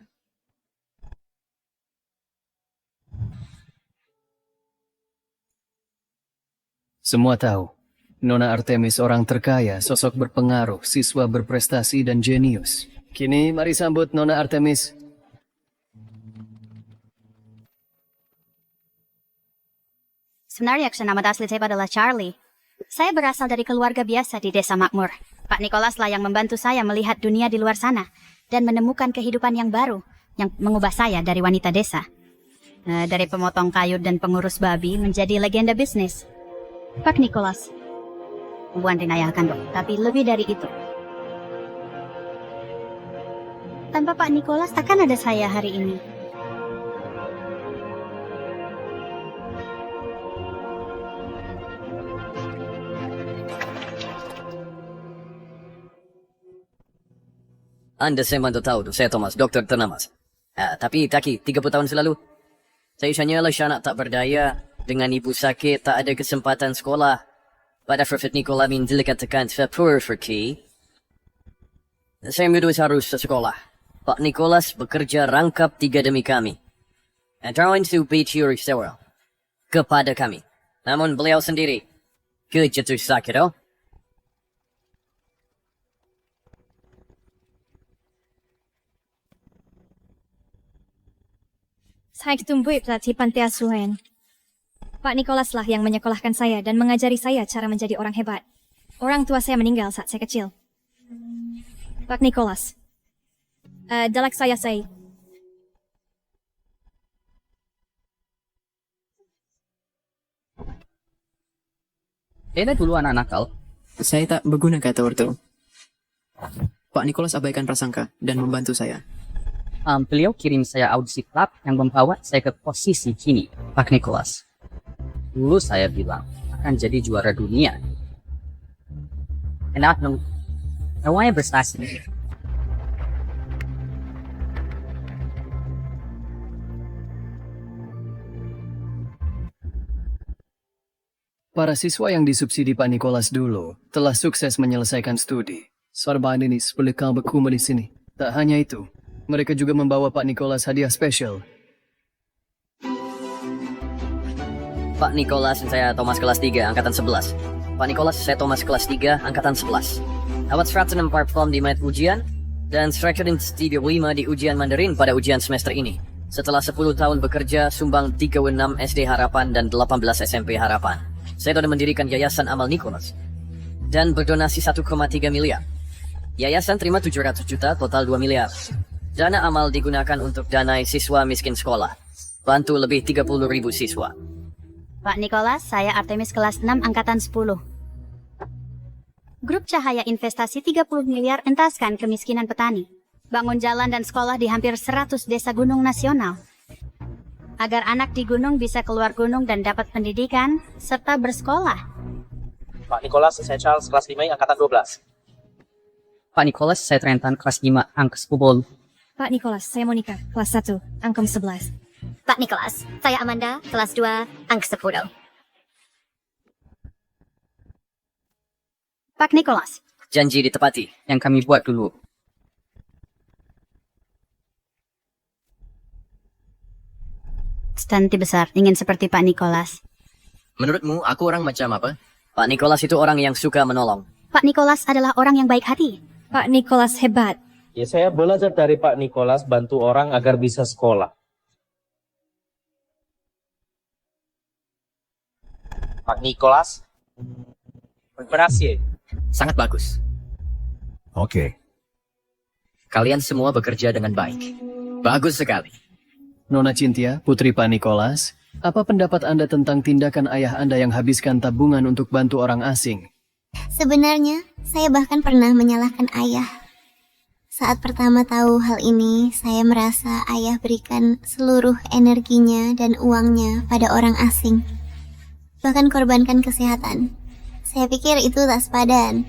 Semua tahu, Nona Artemis orang terkaya, sosok berpengaruh, siswa berprestasi dan jenius. Kini mari sambut Nona Artemis. Sebenarnya nama asli saya adalah Charlie. Saya berasal dari keluarga biasa di desa makmur. Pak Nicholas lah yang membantu saya melihat dunia di luar sana dan menemukan kehidupan yang baru yang mengubah saya dari wanita desa. Dari pemotong kayu dan pengurus babi menjadi legenda bisnis. Pak Nicholas. Bukan dinayahkan dok, tapi lebih dari itu. Tanpa Pak Nicholas takkan ada saya hari ini. Anda saya mantu tahu, saya Thomas, dokter ternamas. Tapi Taki, 30 tahun selalu, saya hanyalah anak tak berdaya, dengan ibu sakit, tak ada kesempatan sekolah. Pada Prophet Nicola min dikatakan seperti, saya harus sekolah. Pak Nicholas bekerja rangkap 3 demi kami. Antara itu bercuri sewa kepada kami. Namun beliau sendiri, kejatuh sakit, oh. Saya ditumbuhi pelatih panti asuhan. Pak Nicholas lah yang menyekolahkan saya dan mengajari saya cara menjadi orang hebat. Orang tua saya meninggal saat saya kecil. Pak Nicholas. Dalak saya. Eda dulu anak nakal. Saya tak berguna kata ortu. Pak Nicholas abaikan prasangka dan membantu saya. Beliau kirim saya audisi klub yang membawa saya ke posisi kini, Pak Nicholas. Dulu saya bilang akan jadi juara dunia. Enak dong. Namanya prestasi. Para siswa yang disubsidi Pak Nicholas dulu telah sukses menyelesaikan studi. Sarban ini boleh kamu berkumul di sini. Tak hanya itu, mereka juga membawa Pak Nicholas hadiah spesial. Pak Nicholas dan saya Thomas kelas 3, angkatan 11. Pak Nicholas, saya Thomas kelas 3, angkatan 11. Dapat 104 form di menit ujian, dan 135 di ujian Mandarin pada ujian semester ini. Setelah 10 tahun bekerja, sumbang 36 SD Harapan dan 18 SMP Harapan. Saya sudah mendirikan Yayasan Amal Nicholas, dan berdonasi 1,3 miliar. Yayasan terima 700 juta, total 2 miliar. Dana amal digunakan untuk danai siswa miskin sekolah. Bantu lebih 30.000 siswa. Pak Nicholas, saya Artemis kelas 6 angkatan 10. Grup Cahaya Investasi 30 miliar entaskan kemiskinan petani. Bangun jalan dan sekolah di hampir 100 desa gunung nasional. Agar anak di gunung bisa keluar gunung dan dapat pendidikan, serta bersekolah. Pak Nicholas, saya Charles kelas 5 angkatan 12. Pak Nicholas, saya Trentan kelas 5 angka 10. Pak Nicholas, saya Monica, kelas 1, angka 11. Pak Nicholas, saya Amanda, kelas 2, angka 10. Pak Nicholas. Janji ditepati. Yang kami buat dulu. Stanti besar, ingin seperti Pak Nicholas. Menurutmu, aku orang macam apa? Pak Nicholas itu orang yang suka menolong. Pak Nicholas adalah orang yang baik hati. Pak Nicholas hebat. Ya, saya belajar dari Pak Nicholas bantu orang agar bisa sekolah. Pak Nicholas, berhasil. Sangat bagus. Oke. Kalian semua bekerja dengan baik. Bagus sekali. Nona Cynthia, putri Pak Nicholas, apa pendapat Anda tentang tindakan ayah Anda yang habiskan tabungan untuk bantu orang asing? Sebenarnya, saya bahkan pernah menyalahkan ayah. Saat pertama tahu hal ini, saya merasa ayah berikan seluruh energinya dan uangnya pada orang asing. Bahkan korbankan kesehatan. Saya pikir itu tak sepadan.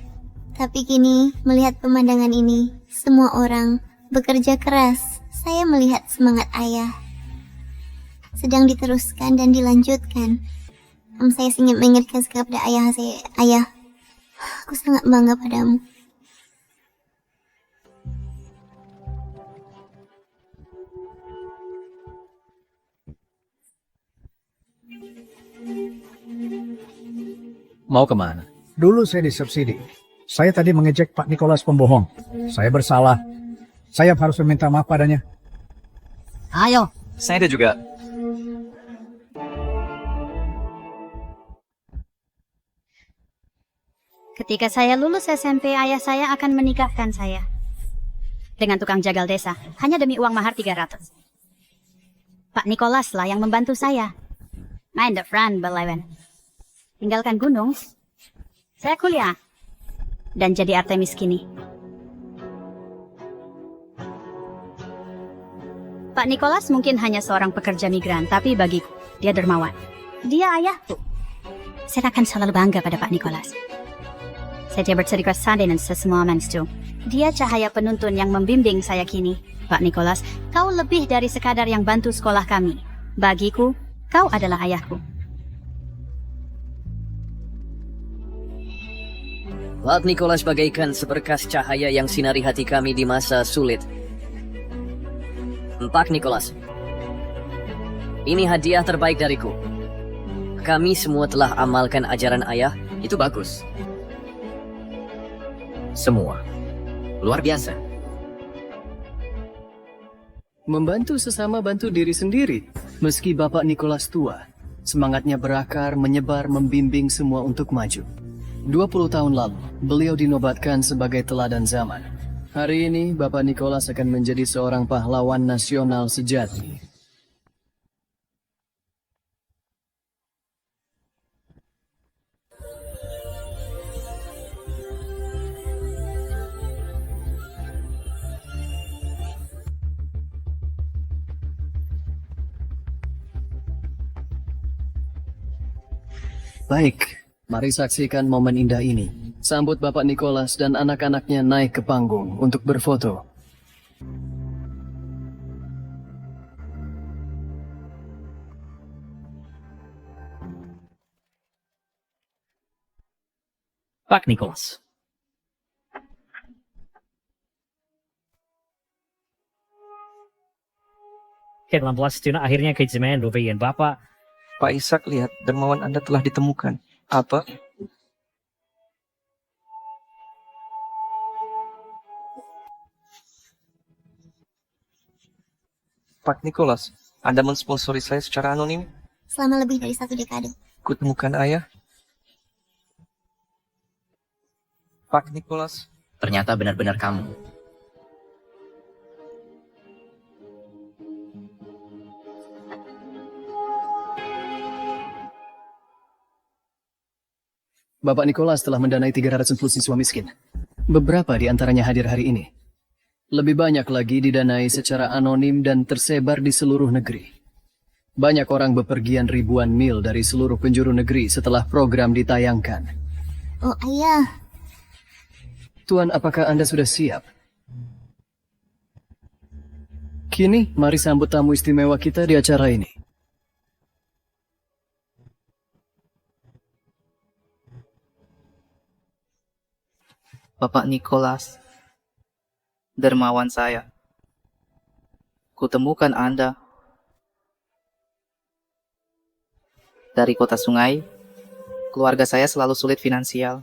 Tapi kini, melihat pemandangan ini, semua orang bekerja keras. Saya melihat semangat ayah sedang diteruskan dan dilanjutkan. Saya ingin mengingatkan kepada ayah saya, ayah, aku sangat bangga padamu. Mau kemana? Dulu saya disubsidi. Saya tadi mengejek Pak Nicholas pembohong. Saya bersalah. Saya harus meminta maaf padanya. Ayo. Saya ada juga. Ketika saya lulus SMP, ayah saya akan menikahkan saya dengan tukang jagal desa, hanya demi uang mahar 300. Pak Nicholas lah yang membantu saya. Main the front, belewen. Tinggalkan gunung, saya kuliah, dan jadi Artemis kini. Pak Nicholas mungkin hanya seorang pekerja migran, tapi bagiku, dia dermawan. Dia ayahku. Saya akan selalu bangga pada Pak Nicholas. Saya bercerita sadar dan sesemua manusia. Dia cahaya penuntun yang membimbing saya kini. Pak Nicholas, kau lebih dari sekadar yang bantu sekolah kami. Bagiku, kau adalah ayahku. Pak Nicholas bagaikan seberkas cahaya yang sinari hati kami di masa sulit. Pak Nicholas, ini hadiah terbaik dariku. Kami semua telah amalkan ajaran ayah. Itu bagus. Semua. Luar biasa. Membantu sesama bantu diri sendiri. Meski Bapak Nicholas tua, semangatnya berakar, menyebar, membimbing semua untuk maju. 20 tahun lalu, beliau dinobatkan sebagai teladan zaman. Hari ini, Bapak Nicholas akan menjadi seorang pahlawan nasional sejati. Baik, mari saksikan momen indah ini. Sambut Bapak Nicholas dan anak-anaknya naik ke panggung untuk berfoto. Pak Nicholas. Ke-16 tuna akhirnya kejemen Ruby dan Bapak. Pak Ishak, lihat, dermawan Anda telah ditemukan. Apa? Pak Nicholas, Anda mensponsori saya secara anonim? Selama lebih dari 1 dekade. Kutemukan ayah. Pak Nicholas. Ternyata benar-benar kamu. Bapak Nicholas telah mendanai 310 siswa miskin. Beberapa di antaranya hadir hari ini. Lebih banyak lagi didanai secara anonim dan tersebar di seluruh negeri. Banyak orang bepergian ribuan mil dari seluruh penjuru negeri setelah program ditayangkan. Oh, ayah. Tuan, apakah Anda sudah siap? Kini, mari sambut tamu istimewa kita di acara ini. Bapak Nicholas, dermawan saya. Kutemukan Anda dari kota sungai. Keluarga saya selalu sulit finansial.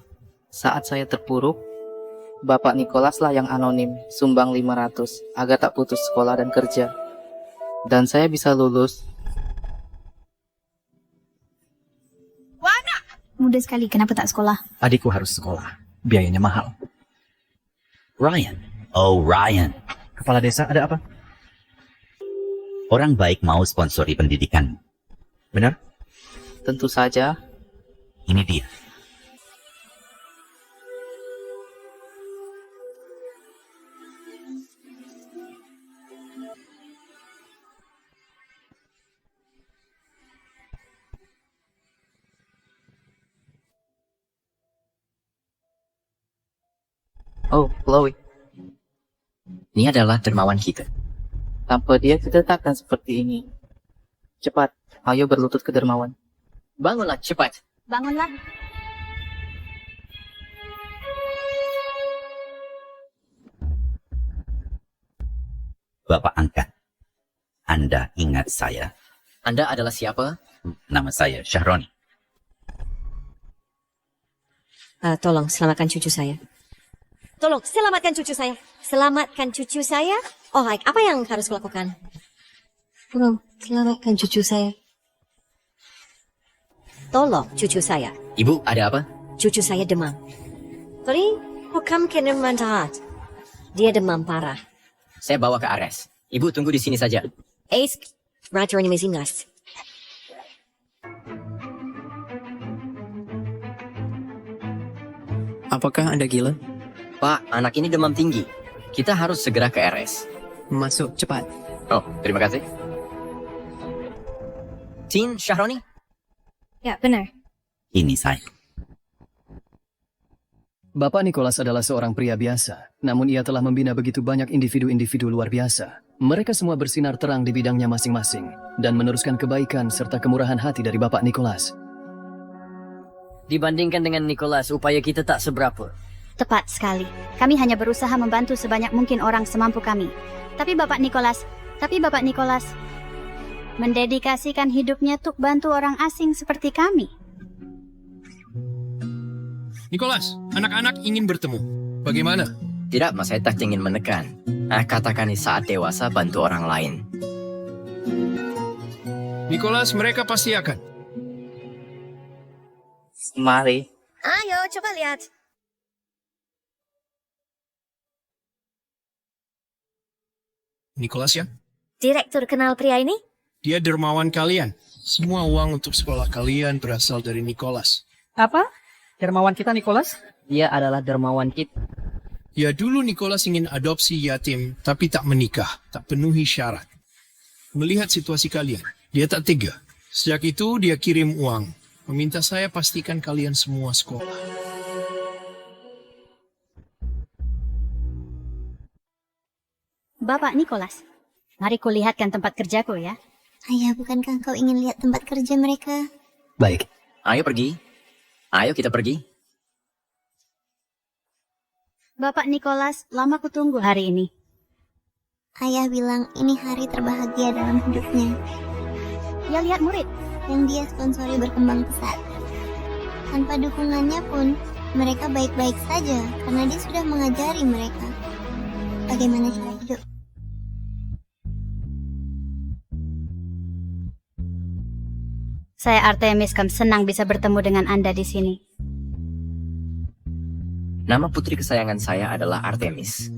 Saat saya terpuruk, Bapak Nicholas lah yang anonim sumbang 500 agar tak putus sekolah dan kerja. Dan saya bisa lulus. Mudah sekali, kenapa tak sekolah? Adikku harus sekolah. Biayanya mahal. Ryan. Oh, Ryan. Kepala desa, ada apa? Orang baik mau sponsori pendidikan. Benar? Tentu saja. Ini dia. Oh, Chloe. Ini adalah dermawan kita. Tanpa dia kita takkan seperti ini. Cepat, ayo berlutut ke dermawan. Bangunlah, cepat. Bangunlah. Bapak angkat. Anda ingat saya? Anda adalah siapa? Nama saya Syahroni. Tolong selamatkan cucu saya. Tolong selamatkan cucu saya. Selamatkan cucu saya. Oh, baik. Apa yang harus kulakukan? Tolong selamatkan cucu saya. Tolong cucu saya. Ibu, ada apa? Cucu saya demam. Tadi hukam kena mandahat. Dia demam parah. Saya bawa ke Ares. Ibu tunggu di sini saja. Ace, Raja ini Mezinas. Apakah Anda gila? Pak, anak ini demam tinggi. Kita harus segera ke RS. Masuk, cepat. Oh, terima kasih. Tin, Syahroni? Ya, benar. Ini saya. Bapak Nicholas adalah seorang pria biasa, namun ia telah membina begitu banyak individu-individu luar biasa. Mereka semua bersinar terang di bidangnya masing-masing dan meneruskan kebaikan serta kemurahan hati dari Bapak Nicholas. Dibandingkan dengan Nicholas, upaya kita tak seberapa. Tepat sekali. Kami hanya berusaha membantu sebanyak mungkin orang semampu kami. Tapi Bapak Nicholas mendedikasikan hidupnya untuk bantu orang asing seperti kami. Nicholas, anak-anak ingin bertemu. Bagaimana? Tidak, Mas, saya tak ingin menekan. Katakan saat dewasa bantu orang lain. Nicholas, mereka pasti akan. Mari. Ayo, coba lihat. Nicholas ya? Direktur kenal pria ini? Dia dermawan kalian. Semua uang untuk sekolah kalian berasal dari Nicholas. Apa? Dermawan kita Nicholas? Dia adalah dermawan kita. Ya, dulu Nicholas ingin adopsi yatim, tapi tak menikah, tak penuhi syarat. Melihat situasi kalian, dia tak tega. Sejak itu dia kirim uang, meminta saya pastikan kalian semua sekolah. Bapak Nicholas, mari kulihatkan tempat kerjaku ya. Ayah, bukankah kau ingin lihat tempat kerja mereka? Baik. Ayo pergi. Ayo kita pergi. Bapak Nicholas, lama kutunggu hari ini. Ayah bilang ini hari terbahagia dalam hidupnya. Ya, lihat murid yang dia sponsori berkembang pesat. Tanpa dukungannya pun, mereka baik-baik saja karena dia sudah mengajari mereka bagaimana cara hidup. Saya Artemis, kami senang bisa bertemu dengan Anda di sini. Nama putri kesayangan saya adalah Artemis.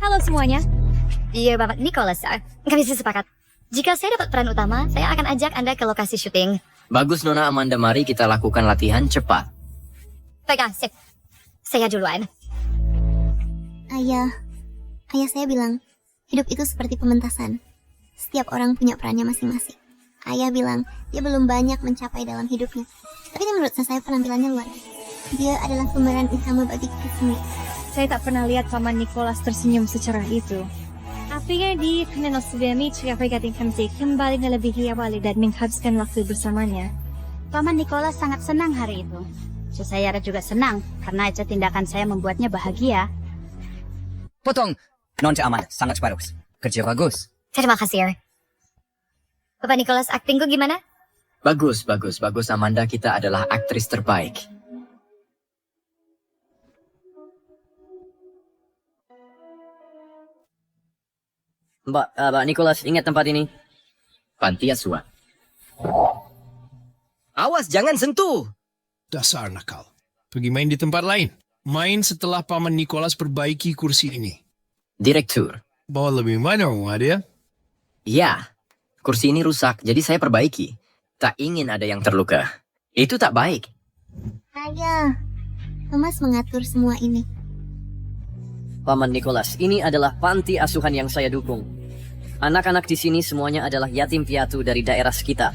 Halo semuanya. Iya, Bapak Nicholas. Kami sepakat. Jika saya dapat peran utama, saya akan ajak Anda ke lokasi syuting. Bagus, Nona Amanda. Mari kita lakukan latihan cepat. Baiklah, sip. Saya duluan. Ayah saya bilang, hidup itu seperti pementasan. Setiap orang punya perannya masing-masing. Ayah bilang, dia belum banyak mencapai dalam hidupnya. Tapi menurut saya penampilannya luar biasa. Dia adalah pemeran utama bagi kita semua. Saya tak pernah lihat Paman Nicholas tersenyum secerah itu. Apinya di Kenal Suami Triapai Kamsi kembali melebihi awali dan menghabiskan waktu bersamanya. Paman Nicholas sangat senang hari itu. Saya juga senang, karena itu tindakan saya membuatnya bahagia. Potong. Non aman, sangat bagus. Kerja bagus. Terima kasih, Er. Bapak Nicholas, aktingku gimana? Bagus, bagus, bagus. Amanda, kita adalah aktris terbaik. Mbak Nicholas, ingat tempat ini? Panti asuhan. Awas, jangan sentuh. Dasar nakal. Pergi main di tempat lain. Main setelah Paman Nicholas perbaiki kursi ini. Direktur. Bawa lebih mana, dia? Ya, kursi ini rusak, jadi saya perbaiki. Tak ingin ada yang terluka. Itu tak baik. Ayah, Thomas mengatur semua ini. Paman Nicholas, ini adalah panti asuhan yang saya dukung. Anak-anak di sini semuanya adalah yatim piatu dari daerah sekitar.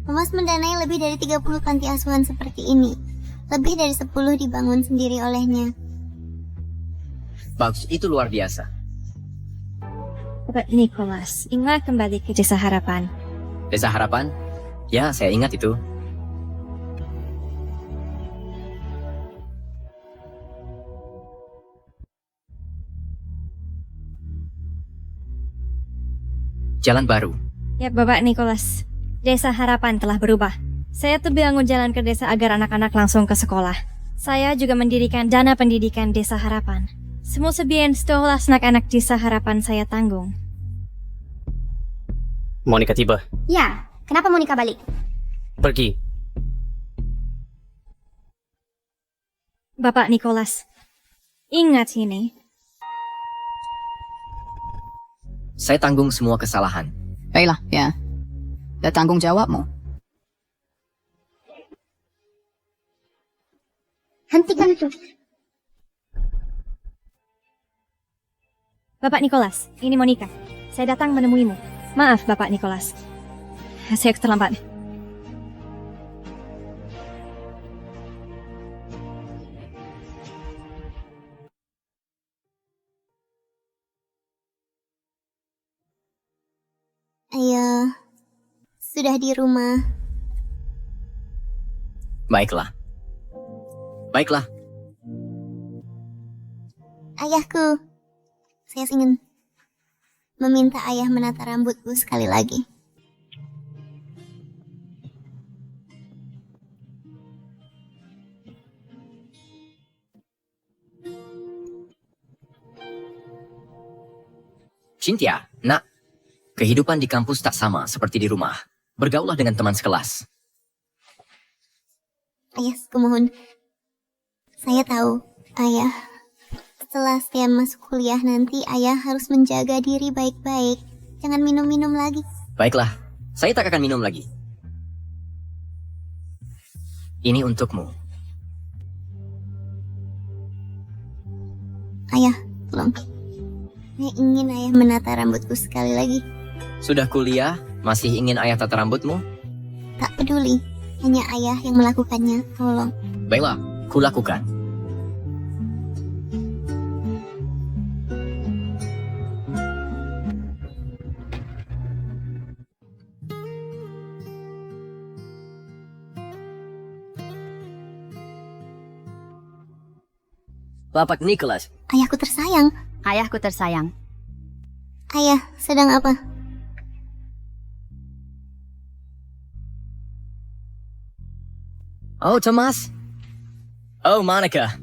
Thomas mendanai lebih dari 30 panti asuhan seperti ini. Lebih dari 10 dibangun sendiri olehnya. Bagus, itu luar biasa. Bapak Nicholas, ingat kembali ke Desa Harapan. Desa Harapan? Ya, saya ingat itu. Jalan baru. Ya, Bapak Nicholas. Desa Harapan telah berubah. Saya terbangun jalan ke desa agar anak-anak langsung ke sekolah. Saya juga mendirikan dana pendidikan Desa Harapan. Semua sebagian sekolah anak-anak Desa Harapan saya tanggung. Monica tiba. Ya, kenapa Monica balik? Pergi. Bapak Nicholas, ingat ini. Saya tanggung semua kesalahan. Baiklah, ya. Dan tanggung jawabmu. Hentikan itu. Bapak Nicholas, ini Monica. Saya datang menemuimu. Maaf, Bapak Nicholas. Saya terlambat. Ayah, sudah di rumah. Baiklah. Baiklah. Ayahku, saya ingin meminta ayah menata rambutku sekali lagi. Cynthia, nak. Kehidupan di kampus tak sama seperti di rumah. Bergaulah dengan teman sekelas. Ayah, kumohon. Saya tahu, ayah. Setelah saya masuk kuliah nanti, ayah harus menjaga diri baik-baik. Jangan minum-minum lagi. Baiklah, saya tak akan minum lagi. Ini untukmu. Ayah, tolong. Saya ingin ayah menata rambutku sekali lagi. Sudah kuliah, masih ingin ayah tata rambutmu? Tak peduli, hanya ayah yang melakukannya, tolong. Baiklah, kulakukan. Bapak Nicholas. Ayahku tersayang. Ayahku tersayang. Ayah, sedang apa? Oh, Thomas. Oh, Monica.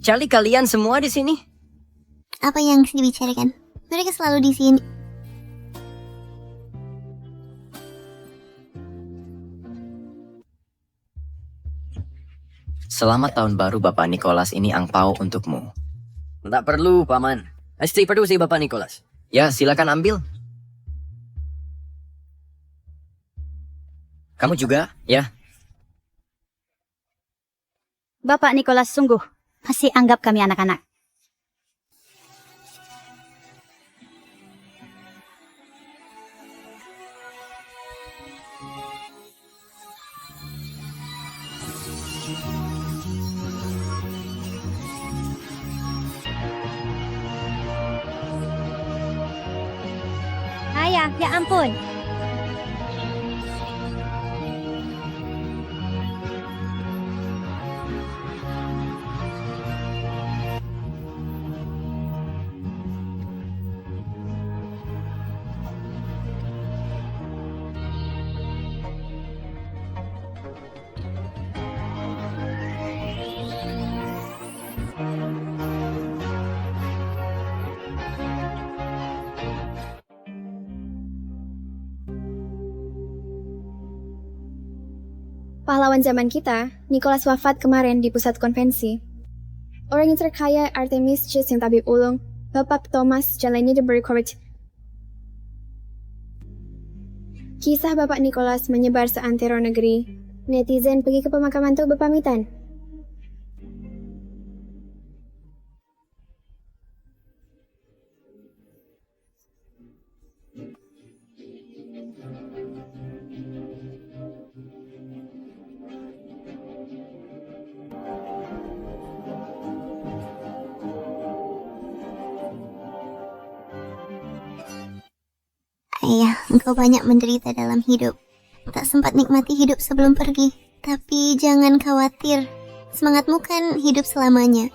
Cari kalian semua di sini? Apa yang dibicarakan? Mereka selalu di sini. Selamat tahun baru, Bapak Nicholas. Ini angpau untukmu. Tak perlu, Paman. Pasti perlu sih, Bapak Nicholas. Ya, silakan ambil. Kamu juga, ya? Bapak Nicholas sungguh masih anggap kami anak-anak. Ayah, ya ampun. Pahlawan zaman kita, Nicholas wafat kemarin di pusat konvensi. Orang yang terkaya Artemis Ches yang tabib ulung, Bapak Thomas jalani diberi COVID. Kisah Bapak Nicholas menyebar seantero negeri. Netizen pergi ke pemakaman untuk berpamitan. Ayah, engkau banyak menderita dalam hidup. Tak sempat nikmati hidup sebelum pergi. Tapi jangan khawatir, semangatmu kan hidup selamanya.